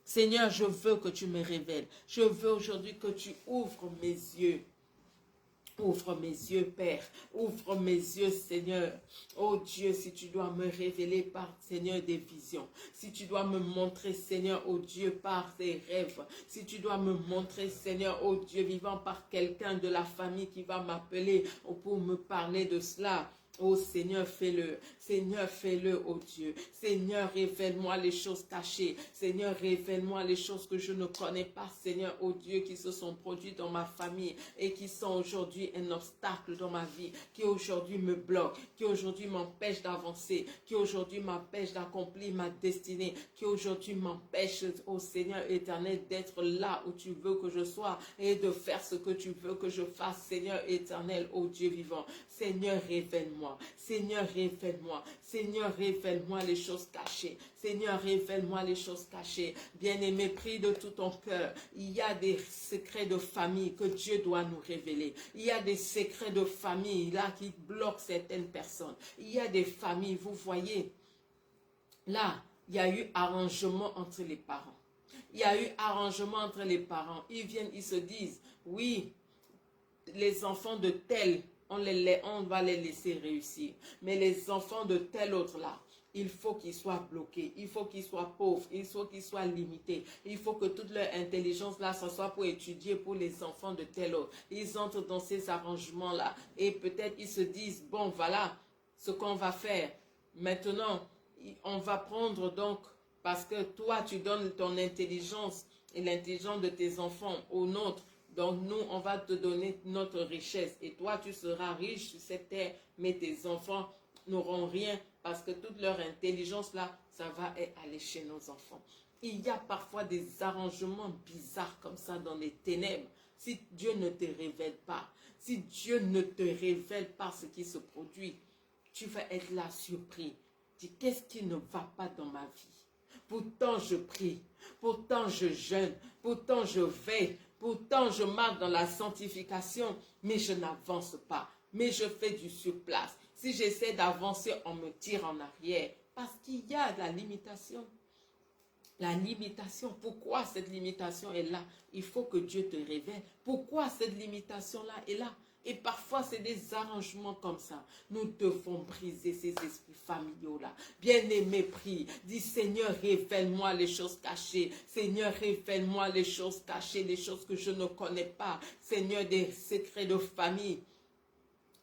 Seigneur, je veux que tu me révèles. Je veux aujourd'hui que tu ouvres mes yeux. Ouvre mes yeux, Père. Ouvre mes yeux, Seigneur. Oh Dieu, si tu dois me révéler par, Seigneur, des visions. Si tu dois me montrer, Seigneur, oh Dieu, par tes rêves. Si tu dois me montrer, Seigneur, oh Dieu, vivant par quelqu'un de la famille qui va m'appeler pour me parler de cela. Oh Seigneur, fais-le. Seigneur, fais-le, oh Dieu. Seigneur, révèle-moi les choses cachées. Seigneur, révèle-moi les choses que je ne connais pas, Seigneur, oh Dieu, qui se sont produites dans ma famille et qui sont aujourd'hui un obstacle dans ma vie, qui aujourd'hui me bloquent, qui aujourd'hui m'empêchent d'avancer, qui aujourd'hui m'empêchent d'accomplir ma destinée, qui aujourd'hui m'empêchent, oh Seigneur éternel, d'être là où tu veux que je sois et de faire ce que tu veux que je fasse, Seigneur éternel, oh Dieu vivant. Seigneur, révèle-moi. Seigneur, révèle-moi. Seigneur, révèle-moi les choses cachées. Seigneur, révèle-moi les choses cachées. Bien-aimé, prie de tout ton cœur. Il y a des secrets de famille que Dieu doit nous révéler. Il y a des secrets de famille là qui bloquent certaines personnes. Il y a des familles, vous voyez, là, il y a eu arrangement entre les parents. Il y a eu arrangement entre les parents. Ils viennent, ils se disent, oui, les enfants de tel, on va les laisser réussir. Mais les enfants de tel autre là, il faut qu'ils soient bloqués, il faut qu'ils soient pauvres, il faut qu'ils soient limités. Il faut que toute leur intelligence là, ça soit pour étudier pour les enfants de tel autre. Ils entrent dans ces arrangements là et peut-être ils se disent, bon voilà ce qu'on va faire. Maintenant, on va prendre donc, parce que toi tu donnes ton intelligence et l'intelligence de tes enfants au nôtre. Donc nous, on va te donner notre richesse et toi, tu seras riche sur cette terre, mais tes enfants n'auront rien parce que toute leur intelligence là, ça va aller chez nos enfants. Il y a parfois des arrangements bizarres comme ça dans les ténèbres. Si Dieu ne te révèle pas, si Dieu ne te révèle pas ce qui se produit, tu vas être là surpris. Dis, qu'est-ce qui ne va pas dans ma vie? Pourtant je prie, pourtant je jeûne, pourtant je veille, pourtant je marche dans la sanctification, mais je n'avance pas, mais je fais du surplace. Si j'essaie d'avancer, on me tire en arrière, parce qu'il y a de la limitation. La limitation, pourquoi cette limitation est là? Il faut que Dieu te révèle. Pourquoi cette limitation-là est là? Et parfois, c'est des arrangements comme ça. Nous devons briser ces esprits familiaux-là. Bien-aimé, prie. Dis, Seigneur, révèle-moi les choses cachées. Seigneur, révèle-moi les choses cachées, les choses que je ne connais pas. Seigneur, des secrets de famille.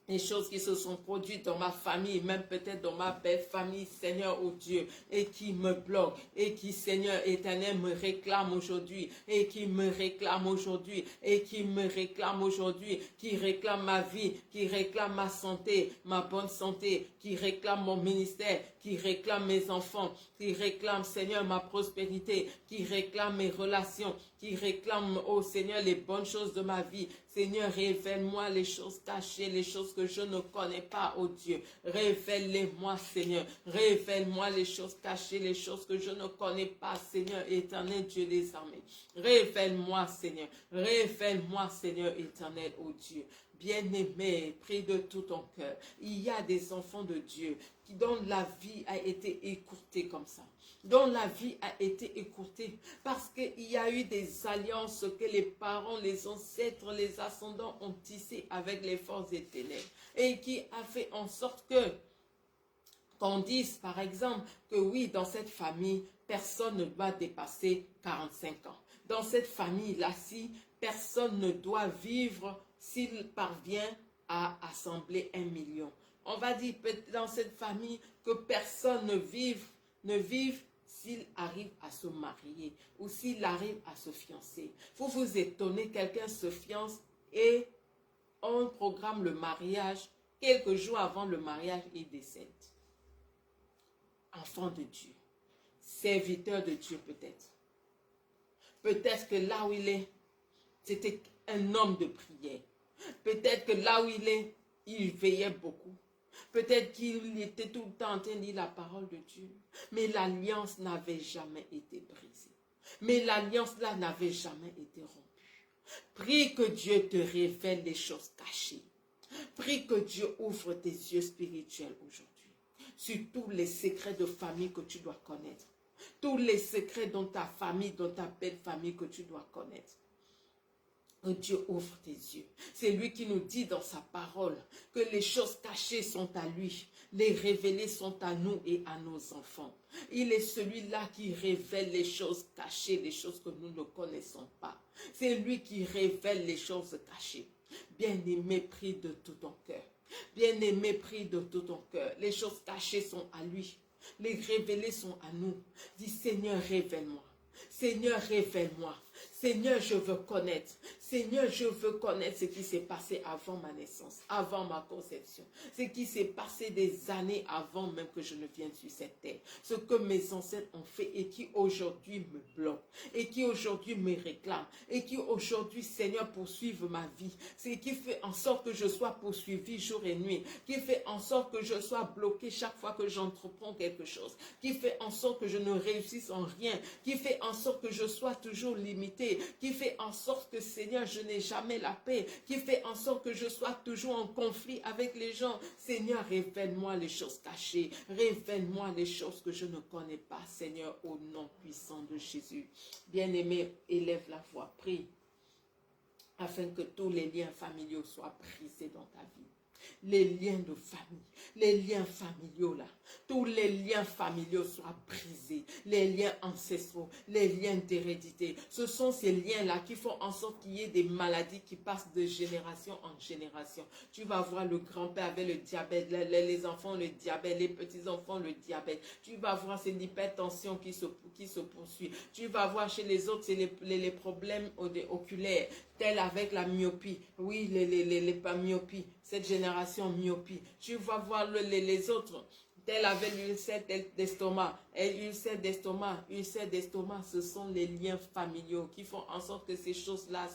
Les choses qui se sont produites dans ma famille, même peut-être dans ma belle famille, Seigneur, oh Dieu, et qui me bloquent, et qui, Seigneur éternel, me réclament aujourd'hui, et qui me réclament aujourd'hui, et qui me réclament aujourd'hui, qui réclament ma vie, qui réclament ma santé, ma bonne santé, qui réclament mon ministère, qui réclament mes enfants, qui réclament, Seigneur, ma prospérité, qui réclament mes relations, qui réclament, oh Seigneur, les bonnes choses de ma vie. Seigneur, révèle-moi les choses cachées, les choses que je ne connais pas, oh Dieu. Révèle-les-moi, Seigneur. Révèle-moi les choses cachées, les choses que je ne connais pas, Seigneur, éternel Dieu des armées. Révèle-moi, Seigneur. Révèle-moi, Seigneur, éternel, oh Dieu. Bien-aimé, prie de tout ton cœur. Il y a des enfants de Dieu dont la vie a été écourtée comme ça, dont la vie a été écourtée parce qu'il y a eu des alliances que les parents, les ancêtres, les ascendants ont tissées avec les forces des ténèbres et qui a fait en sorte que qu'on dise par exemple que oui, dans cette famille, personne ne va dépasser 45 ans. Dans cette famille-là-ci, personne ne doit vivre s'il parvient à assembler 1 million. On va dire dans cette famille que personne ne vive s'il arrive à se marier ou s'il arrive à se fiancer. Vous vous étonnez, quelqu'un se fiance et on programme le mariage. Quelques jours avant le mariage, il décède. Enfant de Dieu, serviteur de Dieu peut-être. Peut-être que là où il est, c'était un homme de prière. Peut-être que là où il est, il veillait beaucoup. Peut-être qu'il était tout le temps en train de lire la parole de Dieu. Mais l'alliance n'avait jamais été brisée. Mais l'alliance là n'avait jamais été rompue. Prie que Dieu te révèle les choses cachées. Prie que Dieu ouvre tes yeux spirituels aujourd'hui. Sur tous les secrets de famille que tu dois connaître. Tous les secrets dans ta famille, dans ta belle famille que tu dois connaître. Dieu ouvre tes yeux. C'est lui qui nous dit dans sa parole que les choses cachées sont à lui. Les révélées sont à nous et à nos enfants. Il est celui-là qui révèle les choses cachées, les choses que nous ne connaissons pas. C'est lui qui révèle les choses cachées. Bien-aimé, prie de tout ton cœur. Bien-aimé, prie de tout ton cœur. Les choses cachées sont à lui. Les révélées sont à nous. Dis, Seigneur, révèle-moi. Seigneur, révèle-moi. Seigneur, je veux connaître. Seigneur, je veux connaître ce qui s'est passé avant ma naissance, avant ma conception. Ce qui s'est passé des années avant même que je ne vienne sur cette terre. Ce que mes ancêtres ont fait et qui aujourd'hui me bloque. Et qui aujourd'hui me réclame. Et qui aujourd'hui, Seigneur, poursuivent ma vie. Ce qui fait en sorte que je sois poursuivi jour et nuit. Qui fait en sorte que je sois bloqué chaque fois que j'entreprends quelque chose. Qui fait en sorte que je ne réussisse en rien. Qui fait en sorte que je sois toujours limité. Qui fait en sorte que, Seigneur, je n'ai jamais la paix. Qui fait en sorte que je sois toujours en conflit avec les gens. Seigneur, révèle-moi les choses cachées. Révèle-moi les choses que je ne connais pas, Seigneur, au nom puissant de Jésus. Bien-aimé, élève la voix, prie, afin que tous les liens familiaux soient brisés dans ta vie. Les liens de famille, les liens familiaux là, tous les liens familiaux soient brisés, les liens ancestraux, les liens d'hérédité. Ce sont ces liens-là qui font en sorte qu'il y ait des maladies qui passent de génération en génération. Tu vas voir le grand-père avec le diabète, les enfants le diabète, les petits-enfants le diabète. Tu vas voir c'est l'hypertension qui se poursuit. Tu vas voir chez les autres, c'est les problèmes oculaires, tels avec la myopie. Oui, les myopie, cette génération myopie. Tu vas voir les autres, tel avec l'ulcère d'estomac. Et ulcère d'estomac, ce sont les liens familiaux qui font en sorte que ces choses-là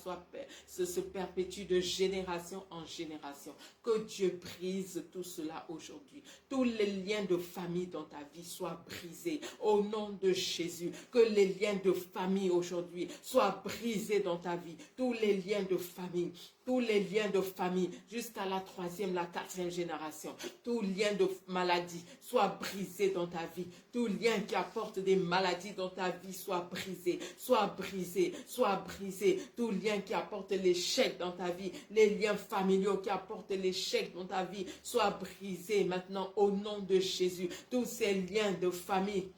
se perpétuent de génération en génération. Que Dieu brise tout cela aujourd'hui. Tous les liens de famille dans ta vie soient brisés au nom de Jésus. Que les liens de famille aujourd'hui soient brisés dans ta vie. Tous les liens de famille. Tous les liens de famille jusqu'à la 3e, la 4e génération. Tous liens de maladie soient brisés dans ta vie. Tout lien qui apporte des maladies dans ta vie soit brisé, soit brisé, soit brisé. Tout lien qui apporte l'échec dans ta vie, les liens familiaux qui apportent l'échec dans ta vie, soient brisés maintenant au nom de Jésus. Tous ces liens de famille,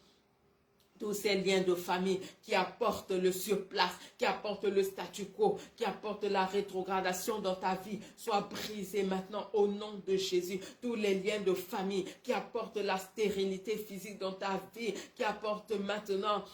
tous ces liens de famille qui apportent le surplace, qui apportent le statu quo, qui apportent la rétrogradation dans ta vie, soient brisés maintenant au nom de Jésus. Tous les liens de famille qui apportent la stérilité physique dans ta vie, qui apportent maintenant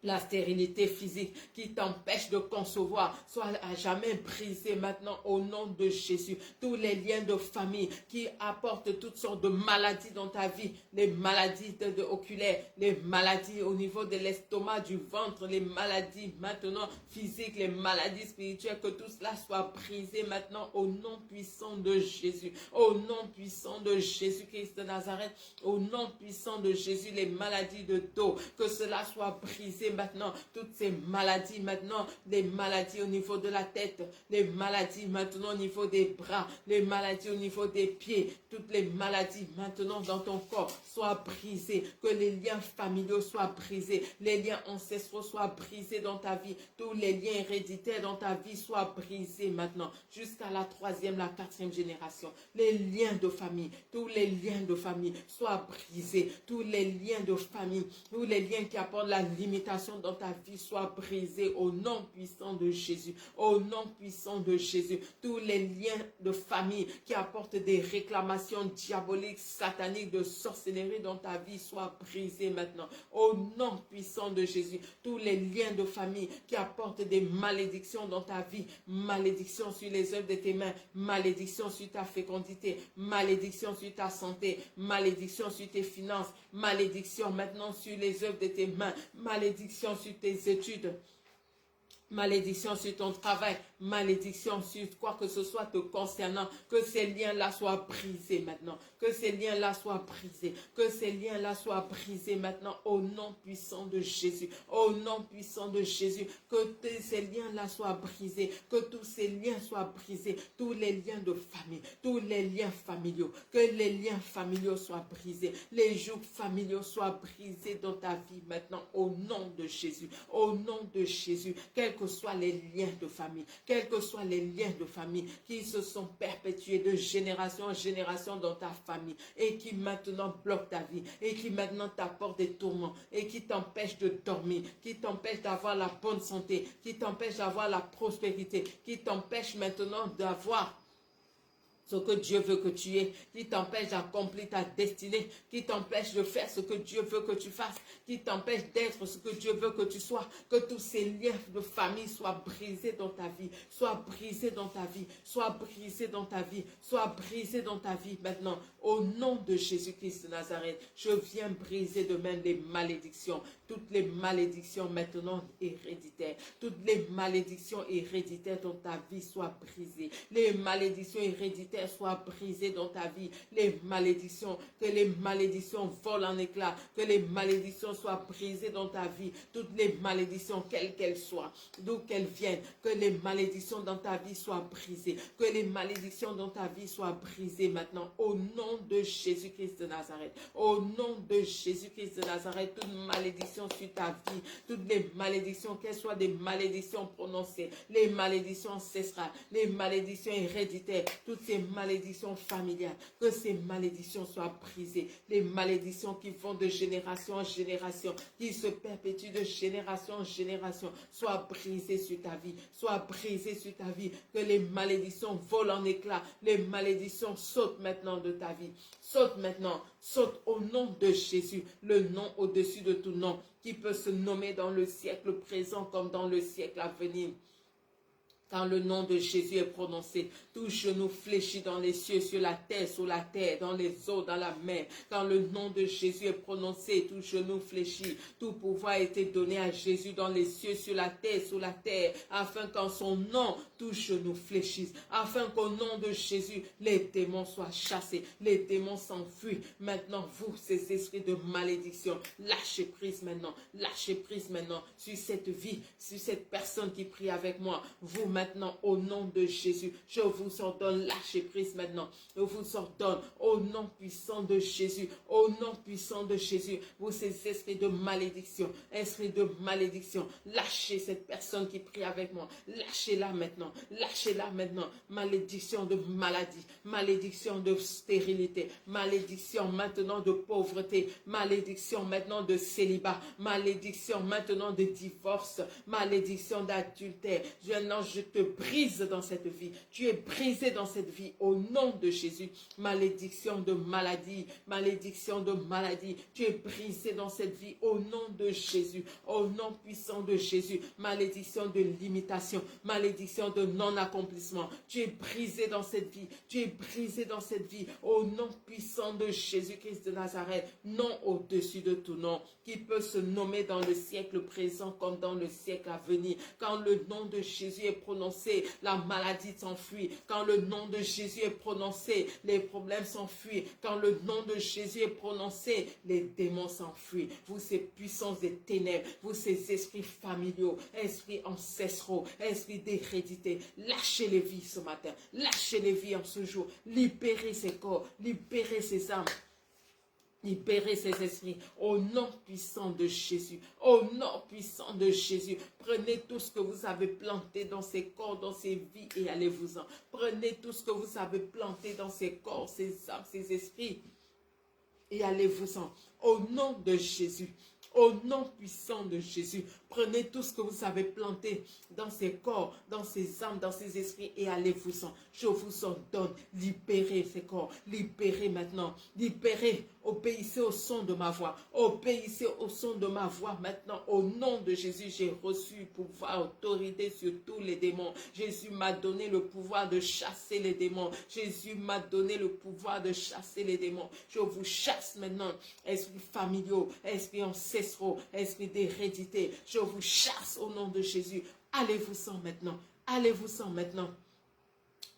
la stérilité physique qui t'empêche de concevoir, soit à jamais brisé maintenant au nom de Jésus. Tous les liens de famille qui apportent toutes sortes de maladies dans ta vie, les maladies oculaires, les maladies au niveau de l'estomac, du ventre, les maladies maintenant physiques, les maladies spirituelles, que tout cela soit brisé maintenant au nom puissant de Jésus. Au nom puissant de Jésus-Christ de Nazareth, au nom puissant de Jésus, les maladies de dos, que cela soit brisé maintenant, toutes ces maladies maintenant, les maladies au niveau de la tête, les maladies maintenant au niveau des bras, les maladies au niveau des pieds, toutes les maladies maintenant dans ton corps soient brisées, que les liens familiaux soient brisés, les liens ancestraux soient brisés dans ta vie, tous les liens héréditaires dans ta vie soient brisés maintenant, jusqu'à la 3e, la 4e génération. Les liens de famille, tous les liens de famille soient brisés, tous les liens de famille, tous les liens qui apportent la limitation dans ta vie soient brisés au nom puissant de Jésus. Au nom puissant de Jésus. Tous les liens de famille qui apportent des réclamations diaboliques, sataniques, de sorcellerie dans ta vie soient brisés maintenant. Au nom puissant de Jésus. Tous les liens de famille qui apportent des malédictions dans ta vie. Malédiction sur les œuvres de tes mains. Malédiction sur ta fécondité. Malédiction sur ta santé. Malédiction sur tes finances. Malédiction maintenant sur les œuvres de tes mains. Malédiction sur tes études, malédiction sur ton travail, malédiction sur quoi que ce soit te concernant, que ces liens-là soient brisés maintenant, que ces liens-là soient brisés, que ces liens-là soient brisés maintenant au nom puissant de Jésus, au nom puissant de Jésus, que ces liens-là soient brisés, que tous ces liens soient brisés, tous les liens de famille, tous les liens familiaux, que les liens familiaux soient brisés, les jougs familiaux soient brisés dans ta vie maintenant au nom de Jésus, au nom de Jésus, quel que soient les liens de famille, quels que soient les liens de famille qui se sont perpétués de génération en génération dans ta famille et qui maintenant bloquent ta vie et qui maintenant t'apportent des tourments et qui t'empêchent de dormir, qui t'empêchent d'avoir la bonne santé, qui t'empêchent d'avoir la prospérité, qui t'empêchent maintenant d'avoir ce que Dieu veut que tu aies, qui t'empêche d'accomplir ta destinée, qui t'empêche de faire ce que Dieu veut que tu fasses, qui t'empêche d'être ce que Dieu veut que tu sois, que tous ces liens de famille soient brisés dans ta vie, soient brisés dans ta vie, soient brisés dans ta vie, soient brisés dans ta vie maintenant. Au nom de Jésus-Christ de Nazareth, je viens briser de même les malédictions, toutes les malédictions maintenant héréditaires, toutes les malédictions héréditaires dans ta vie soient brisées, les malédictions héréditaires soient brisées dans ta vie, les malédictions, que les malédictions volent en éclats, que les malédictions soient brisées dans ta vie, toutes les malédictions, quelles qu'elles soient, d'où qu'elles viennent, que les malédictions dans ta vie soient brisées, que les malédictions dans ta vie soient brisées maintenant, au nom de Jésus-Christ de Nazareth, au nom de Jésus-Christ de Nazareth, toute malédiction sur ta vie, toutes les malédictions, qu'elles soient des malédictions prononcées, les malédictions ancestrales, les malédictions héréditaires, toutes ces malédictions familiales, que ces malédictions soient brisées, les malédictions qui vont de génération en génération, qui se perpétuent de génération en génération, soient brisées sur ta vie, soient brisées sur ta vie, que les malédictions volent en éclats, les malédictions sautent maintenant de ta vie, saute maintenant, saute au nom de Jésus, le nom au-dessus de tout nom, qui peut se nommer dans le siècle présent comme dans le siècle à venir. Quand le nom de Jésus est prononcé, tout genou fléchit dans les cieux, sur la terre, sous la terre, dans les eaux, dans la mer. Quand le nom de Jésus est prononcé, tout genou fléchit. Tout pouvoir a été donné à Jésus dans les cieux, sur la terre, sous la terre, afin qu'en son nom, tout genou fléchisse. Afin qu'au nom de Jésus, les démons soient chassés, les démons s'enfuient. Maintenant, vous, ces esprits de malédiction, lâchez prise maintenant sur cette vie, sur cette personne qui prie avec moi. Vous, maintenant, au nom de Jésus, je vous ordonne, lâchez prise maintenant. Je vous ordonne, au nom puissant de Jésus, au nom puissant de Jésus, vous ces esprits de malédiction, lâchez cette personne qui prie avec moi, lâchez-la maintenant, malédiction de maladie, malédiction de stérilité, malédiction maintenant de pauvreté, malédiction maintenant de célibat, malédiction maintenant de divorce, malédiction d'adultère. Je te brise dans cette vie. Tu es brisé dans cette vie au nom de Jésus. Malédiction de maladie. Tu es brisé dans cette vie au nom de Jésus. Au nom puissant de Jésus. Malédiction de limitation. Malédiction de non-accomplissement. Tu es brisé dans cette vie. Au nom puissant de Jésus-Christ de Nazareth. Nom au-dessus de tout nom. Qui peut se nommer dans le siècle présent comme dans le siècle à venir. Quand le nom de Jésus est prononcé, la maladie s'enfuit. Quand le nom de Jésus est prononcé, les problèmes s'enfuient. Quand le nom de Jésus est prononcé, les démons s'enfuient. Vous ces puissances des ténèbres, vous ces esprits familiaux, esprits ancestraux, esprits d'hérédité, lâchez les vies ce matin, lâchez les vies en ce jour, libérez ces corps, libérez ces âmes. Libérez ces esprits au nom puissant de Jésus. Au nom puissant de Jésus. Prenez tout ce que vous avez planté dans ces corps, dans ces vies et allez-vous-en. Prenez tout ce que vous avez planté dans ces corps, ces âmes, ces esprits et allez-vous-en. Au nom de Jésus. Au nom puissant de Jésus, prenez tout ce que vous avez planté dans ces corps, dans ces âmes, dans ces esprits et allez-vous-en. Je vous ordonne, libérez ces corps, libérez maintenant, libérez, obéissez au son de ma voix, obéissez au son de ma voix maintenant. Au nom de Jésus, j'ai reçu pouvoir, autorité sur tous les démons. Jésus m'a donné le pouvoir de chasser les démons. Jésus m'a donné le pouvoir de chasser les démons. Je vous chasse maintenant, esprits familiaux, esprits ancestraux, esprit d'hérédité, je vous chasse au nom de Jésus. Allez-vous-en maintenant. Allez-vous-en maintenant.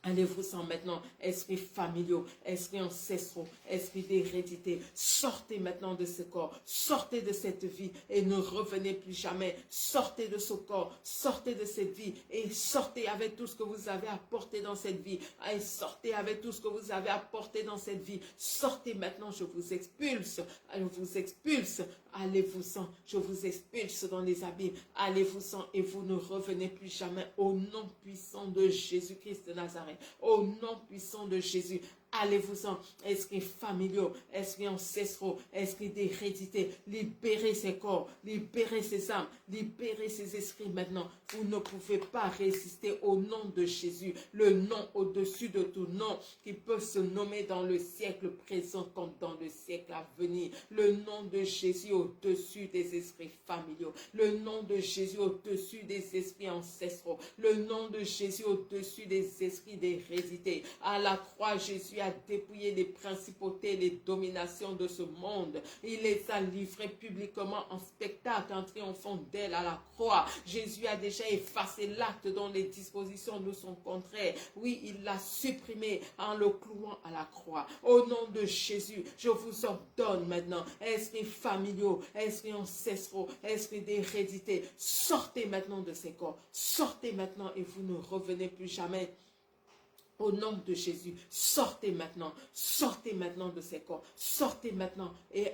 Allez-vous-en maintenant, esprits familiaux, esprits ancestraux, esprits d'hérédité, sortez maintenant de ce corps, sortez de cette vie et ne revenez plus jamais, sortez de ce corps, sortez de cette vie et sortez avec tout ce que vous avez apporté dans cette vie, et sortez avec tout ce que vous avez apporté dans cette vie, sortez maintenant, je vous expulse, allez-vous-en, je vous expulse dans les abîmes, allez-vous-en et vous ne revenez plus jamais au nom puissant de Jésus-Christ de Nazareth. Au nom puissant de Jésus, allez-vous-en. Esprits familiaux, esprits ancestraux, esprits d'hérédité, libérez ces corps, libérez ces âmes, libérez ces esprits maintenant. Vous ne pouvez pas résister au nom de Jésus, le nom au-dessus de tout nom qui peut se nommer dans le siècle présent comme dans le siècle à venir. Le nom de Jésus au-dessus des esprits familiaux, le nom de Jésus au-dessus des esprits ancestraux, le nom de Jésus au-dessus des esprits d'hérédité. À la croix, Jésus a dépouillé les principautés, les dominations de ce monde. Il les a livrées publiquement en spectacle en triomphant d'elle à la croix. Jésus a déjà effacé l'acte dont les dispositions nous sont contraires. Oui, il l'a supprimé en le clouant à la croix. Au nom de Jésus, je vous ordonne maintenant, esprits familiaux, esprits ancestraux, esprits d'hérédité, sortez maintenant de ces corps. Sortez maintenant et vous ne revenez plus jamais. Au nom de Jésus, sortez maintenant de ces corps, sortez maintenant et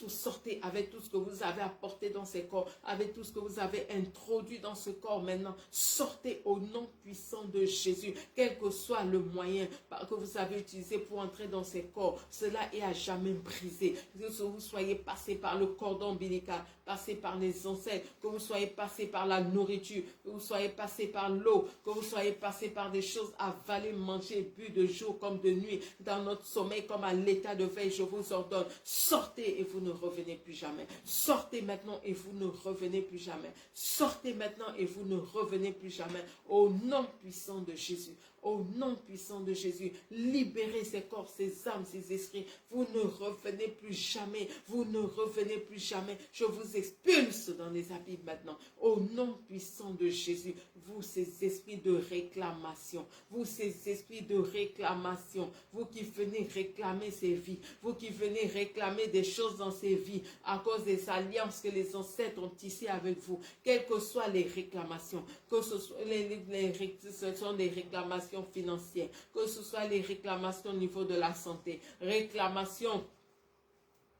sortez avec tout ce que vous avez apporté dans ces corps, avec tout ce que vous avez introduit dans ce corps maintenant, sortez au nom puissant de Jésus, quel que soit le moyen que vous avez utilisé pour entrer dans ces corps, cela est à jamais brisé, que vous soyez passé par le cordon ombilical, passé par les ancêtres, que vous soyez passé par la nourriture, que vous soyez passé par l'eau, que vous soyez passé par des choses avalées, mangées, bu de jour comme de nuit, dans notre sommeil comme à l'état de veille, je vous ordonne, sortez et vous ne revenez plus jamais. Sortez maintenant et vous ne revenez plus jamais. Sortez maintenant et vous ne revenez plus jamais. Au nom puissant de Jésus. Au nom puissant de Jésus, libérez ces corps, ces âmes, ces esprits. Vous ne revenez plus jamais. Vous ne revenez plus jamais. Je vous expulse dans les abîmes maintenant. Au nom puissant de Jésus, vous ces esprits de réclamation, vous ces esprits de réclamation, vous qui venez réclamer ces vies, vous qui venez réclamer des choses dans ces vies à cause des alliances que les ancêtres ont tissées avec vous, quelles que soient les réclamations, que ce soit ce sont des réclamations financières, que ce soit les réclamations au niveau de la santé, réclamations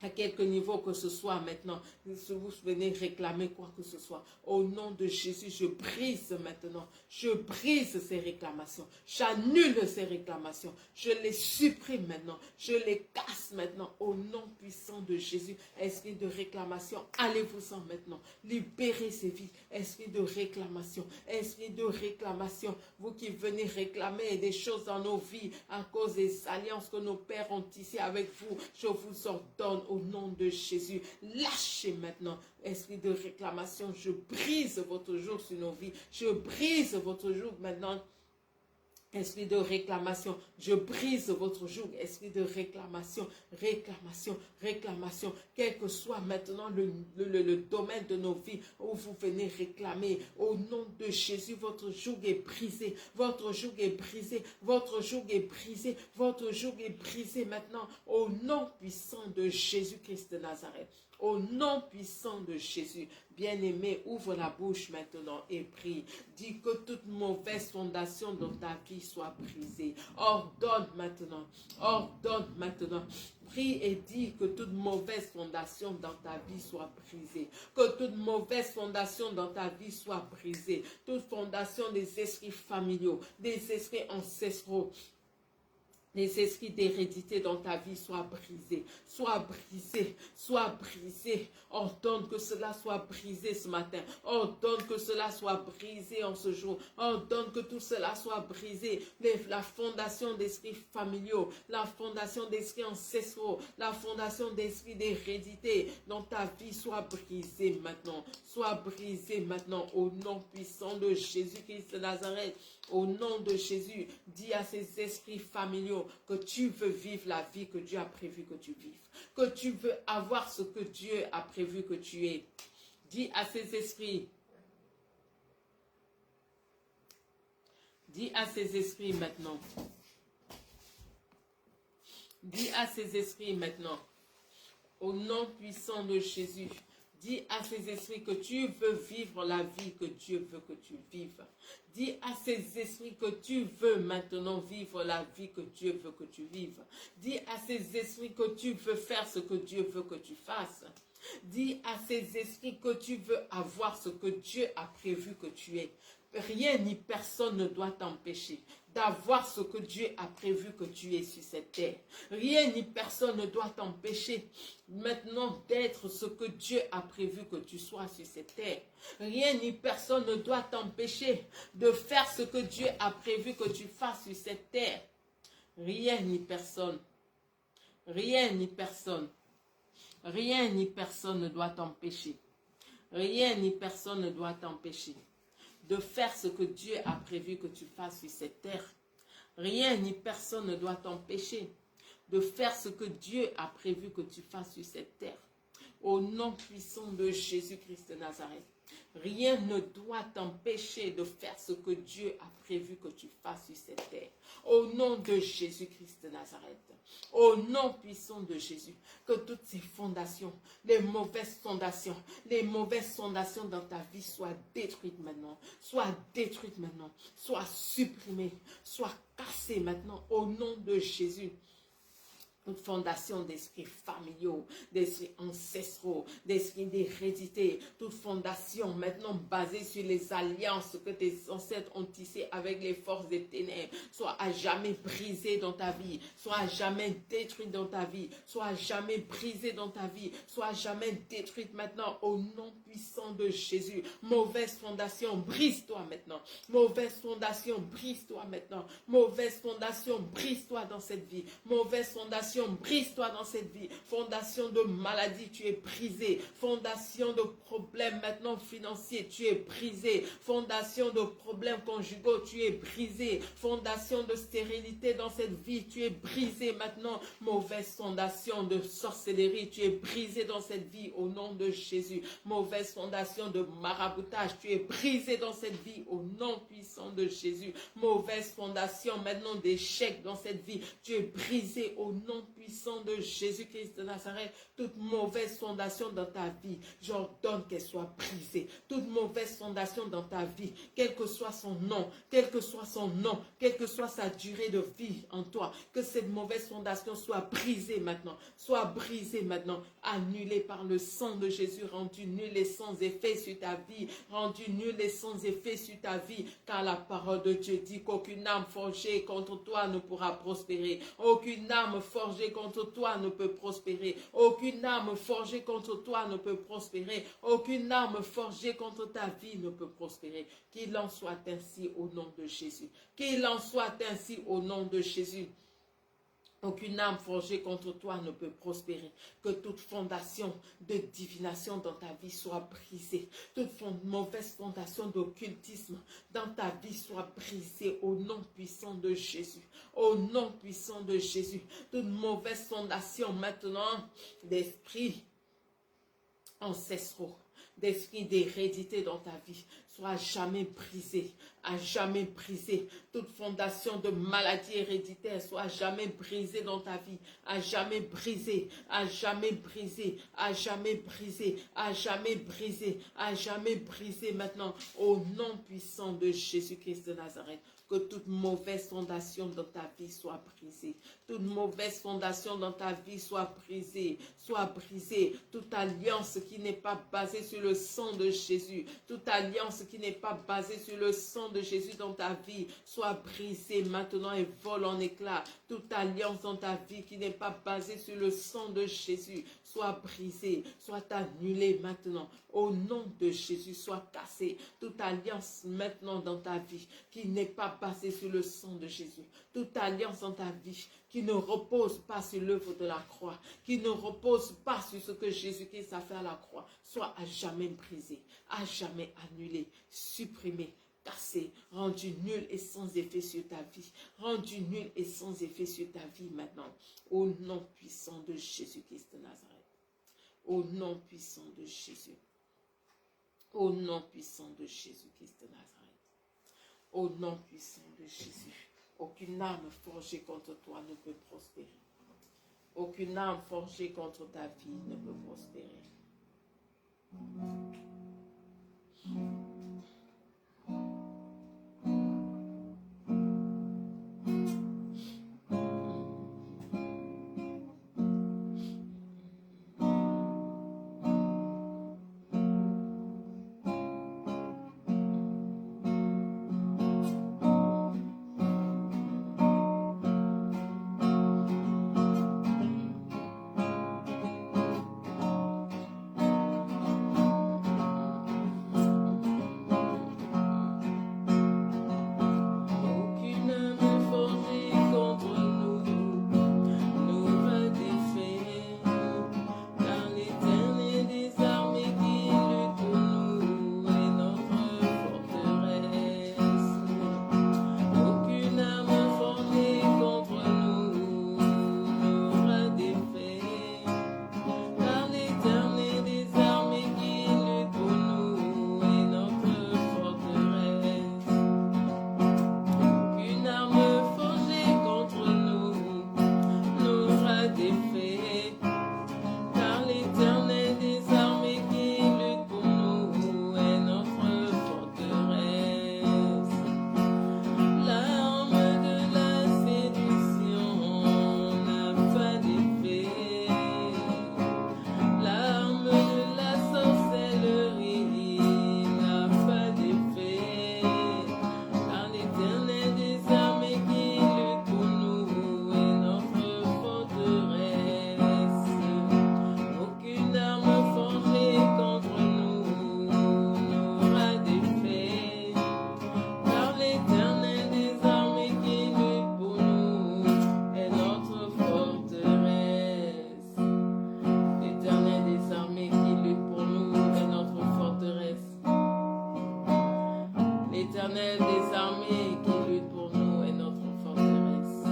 à quelque niveau que ce soit maintenant, si vous venez réclamer quoi que ce soit, au nom de Jésus, je brise maintenant, je brise ces réclamations, j'annule ces réclamations, je les supprime maintenant, je les casse maintenant, au nom puissant de Jésus. Esprit de réclamation, allez-vous-en maintenant, libérez ces vies, esprit de réclamation, vous qui venez réclamer des choses dans nos vies à cause des alliances que nos pères ont tissées avec vous, je vous ordonne au nom de Jésus, lâchez maintenant, esprit de réclamation, je brise votre joug sur nos vies, je brise votre joug maintenant. Esprit de réclamation, je brise votre joug, esprit de réclamation, quel que soit maintenant le domaine de nos vies où vous venez réclamer, au nom de Jésus, votre joug est brisé, votre joug est brisé, votre joug est brisé, votre joug est brisé maintenant, au nom puissant de Jésus-Christ de Nazareth. Au nom puissant de Jésus, bien-aimé, ouvre la bouche maintenant et prie. Dis que toute mauvaise fondation dans ta vie soit brisée. Ordonne maintenant. Prie et dis que toute mauvaise fondation dans ta vie soit brisée. Que toute mauvaise fondation dans ta vie soit brisée. Toute fondation des esprits familiaux, des esprits ancestraux, les esprits d'hérédité dans ta vie soient brisés, soient brisés. Ordonne que cela soit brisé ce matin. Ordonne que cela soit brisé en ce jour. Ordonne que tout cela soit brisé. La fondation d'esprits familiaux, la fondation d'esprits ancestraux, la fondation d'esprits d'hérédité dans ta vie soit brisée maintenant. Soit brisée maintenant au nom puissant de Jésus-Christ de Nazareth. Au nom de Jésus, dis à ces esprits familiaux que tu veux vivre la vie que Dieu a prévu que tu vives. Que tu veux avoir ce que Dieu a prévu que tu aies. Dis à ces esprits. Dis à ces esprits maintenant. Dis à ces esprits maintenant. Au nom puissant de Jésus. Dis à ces esprits que tu veux vivre la vie que Dieu veut que tu vives. Dis à ces esprits que tu veux maintenant vivre la vie que Dieu veut que tu vives. Dis à ces esprits que tu veux faire ce que Dieu veut que tu fasses. Dis à ces esprits que tu veux avoir ce que Dieu a prévu que tu aies. Rien ni personne ne doit t'empêcher d'avoir ce que Dieu a prévu que tu aies sur cette terre. Rien ni personne ne doit t'empêcher maintenant d'être ce que Dieu a prévu que tu sois sur cette terre. Rien ni personne ne doit t'empêcher de faire ce que Dieu a prévu que tu fasses sur cette terre. Rien ni personne. Rien ni personne. Rien ni personne ne doit t'empêcher. Rien ni personne ne doit t'empêcher de faire ce que Dieu a prévu que tu fasses sur cette terre. Rien ni personne ne doit t'empêcher de faire ce que Dieu a prévu que tu fasses sur cette terre. Au nom puissant de Jésus-Christ de Nazareth, rien ne doit t'empêcher de faire ce que Dieu a prévu que tu fasses sur cette terre. Au nom de Jésus-Christ de Nazareth, au nom puissant de Jésus, que toutes ces fondations, les mauvaises fondations dans ta vie soient détruites maintenant, soient supprimées, soient cassées maintenant au nom de Jésus. Toute fondation d'esprits familiaux, d'esprits ancestraux, d'esprits d'hérédité, toute fondation maintenant basée sur les alliances que tes ancêtres ont tissées avec les forces des ténèbres, soit à jamais brisée dans ta vie, soit à jamais détruite dans ta vie, soit à jamais brisée dans ta vie, soit à jamais détruite maintenant au nom puissant de Jésus. Mauvaise fondation, brise-toi maintenant. Mauvaise fondation, brise-toi maintenant. Mauvaise fondation, brise-toi dans cette vie. Mauvaise fondation, brise-toi dans cette vie. Fondation de maladie, tu es brisé. Fondation de problèmes maintenant financiers, tu es brisé. Fondation de problèmes conjugaux, tu es brisé. Fondation de stérilité dans cette vie, tu es brisé maintenant. Mauvaise fondation de sorcellerie, tu es brisé dans cette vie au nom de Jésus. Mauvaise fondation de maraboutage, tu es brisé dans cette vie au nom puissant de Jésus. Mauvaise fondation maintenant d'échec dans cette vie, tu es brisé au nom puissant de Jésus-Christ de Nazareth. Toute mauvaise fondation dans ta vie, j'ordonne qu'elle soit brisée. Toute mauvaise fondation dans ta vie, quel que soit son nom, quel que soit sa durée de vie en toi, que cette mauvaise fondation soit brisée maintenant, annulée par le sang de Jésus, rendu nul et sans effet sur ta vie, car la parole de Dieu dit qu'aucune âme forgée contre toi ne pourra prospérer. Aucune âme forgée contre toi ne peut prospérer. Aucune âme forgée contre toi ne peut prospérer. Aucune âme forgée contre ta vie ne peut prospérer. Qu'il en soit ainsi au nom de Jésus. Qu'il en soit ainsi au nom de Jésus. Aucune âme forgée contre toi ne peut prospérer. Que toute fondation de divination dans ta vie soit brisée. Toute mauvaise fondation d'occultisme dans ta vie soit brisée au nom puissant de Jésus. Au nom puissant de Jésus. Toute mauvaise fondation maintenant d'esprit ancestraux, d'esprit d'hérédité dans ta vie, soit à jamais brisé, à jamais brisé. Toute fondation de maladie héréditaire soit à jamais brisée dans ta vie, à jamais brisé, à jamais brisé, à jamais brisé, à jamais brisé, à jamais brisé maintenant, au nom puissant de Jésus-Christ de Nazareth. Que toute mauvaise fondation dans ta vie soit brisée. Toute mauvaise fondation dans ta vie soit brisée. Soit brisée. Toute alliance qui n'est pas basée sur le sang de Jésus. Toute alliance qui n'est pas basée sur le sang de Jésus dans ta vie soit brisée maintenant et vole en éclats. Toute alliance dans ta vie qui n'est pas basée sur le sang de Jésus soit brisée, soit annulée maintenant. Au nom de Jésus, soit cassée. Toute alliance maintenant dans ta vie qui n'est pas basée sur le sang de Jésus. Toute alliance dans ta vie qui ne repose pas sur l'œuvre de la croix, qui ne repose pas sur ce que Jésus-Christ a fait à la croix, soit à jamais brisée, à jamais annulée, supprimée, cassé, rendu nul et sans effet sur ta vie, rendu nul et sans effet sur ta vie maintenant, au nom puissant de Jésus-Christ de Nazareth, au nom puissant de Jésus, au nom puissant de Jésus-Christ de Nazareth, au nom puissant de Jésus. Aucune âme forgée contre toi ne peut prospérer. Aucune âme forgée contre ta vie ne peut prospérer. l'Éternel des armées qui lutte pour nous est notre forteresse.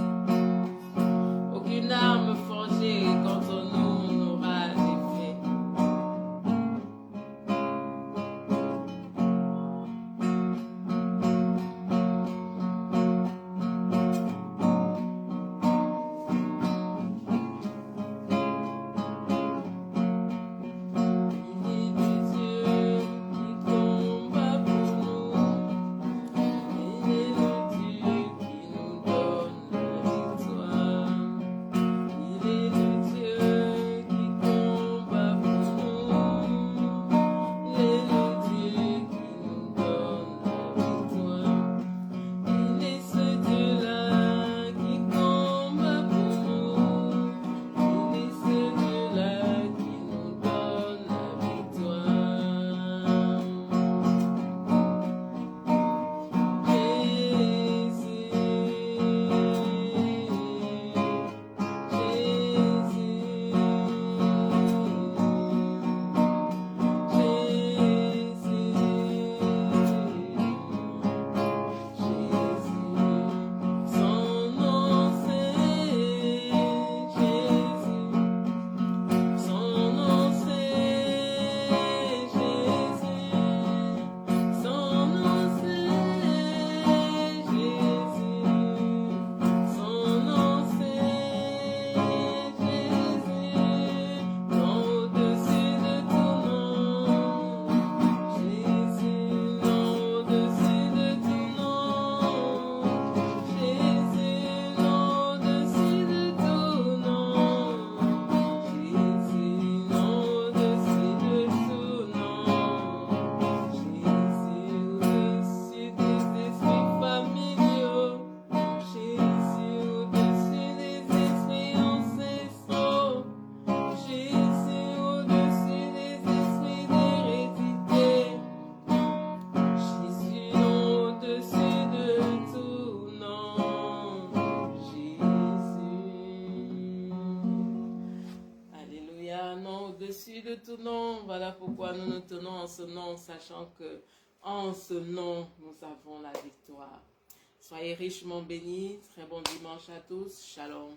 Aucune arme forgée contre nous n'aura d'effet. Au-dessus de tout nom, voilà pourquoi nous nous tenons en ce nom, sachant que en ce nom, nous avons la victoire. Soyez richement bénis, très bon dimanche à tous, shalom.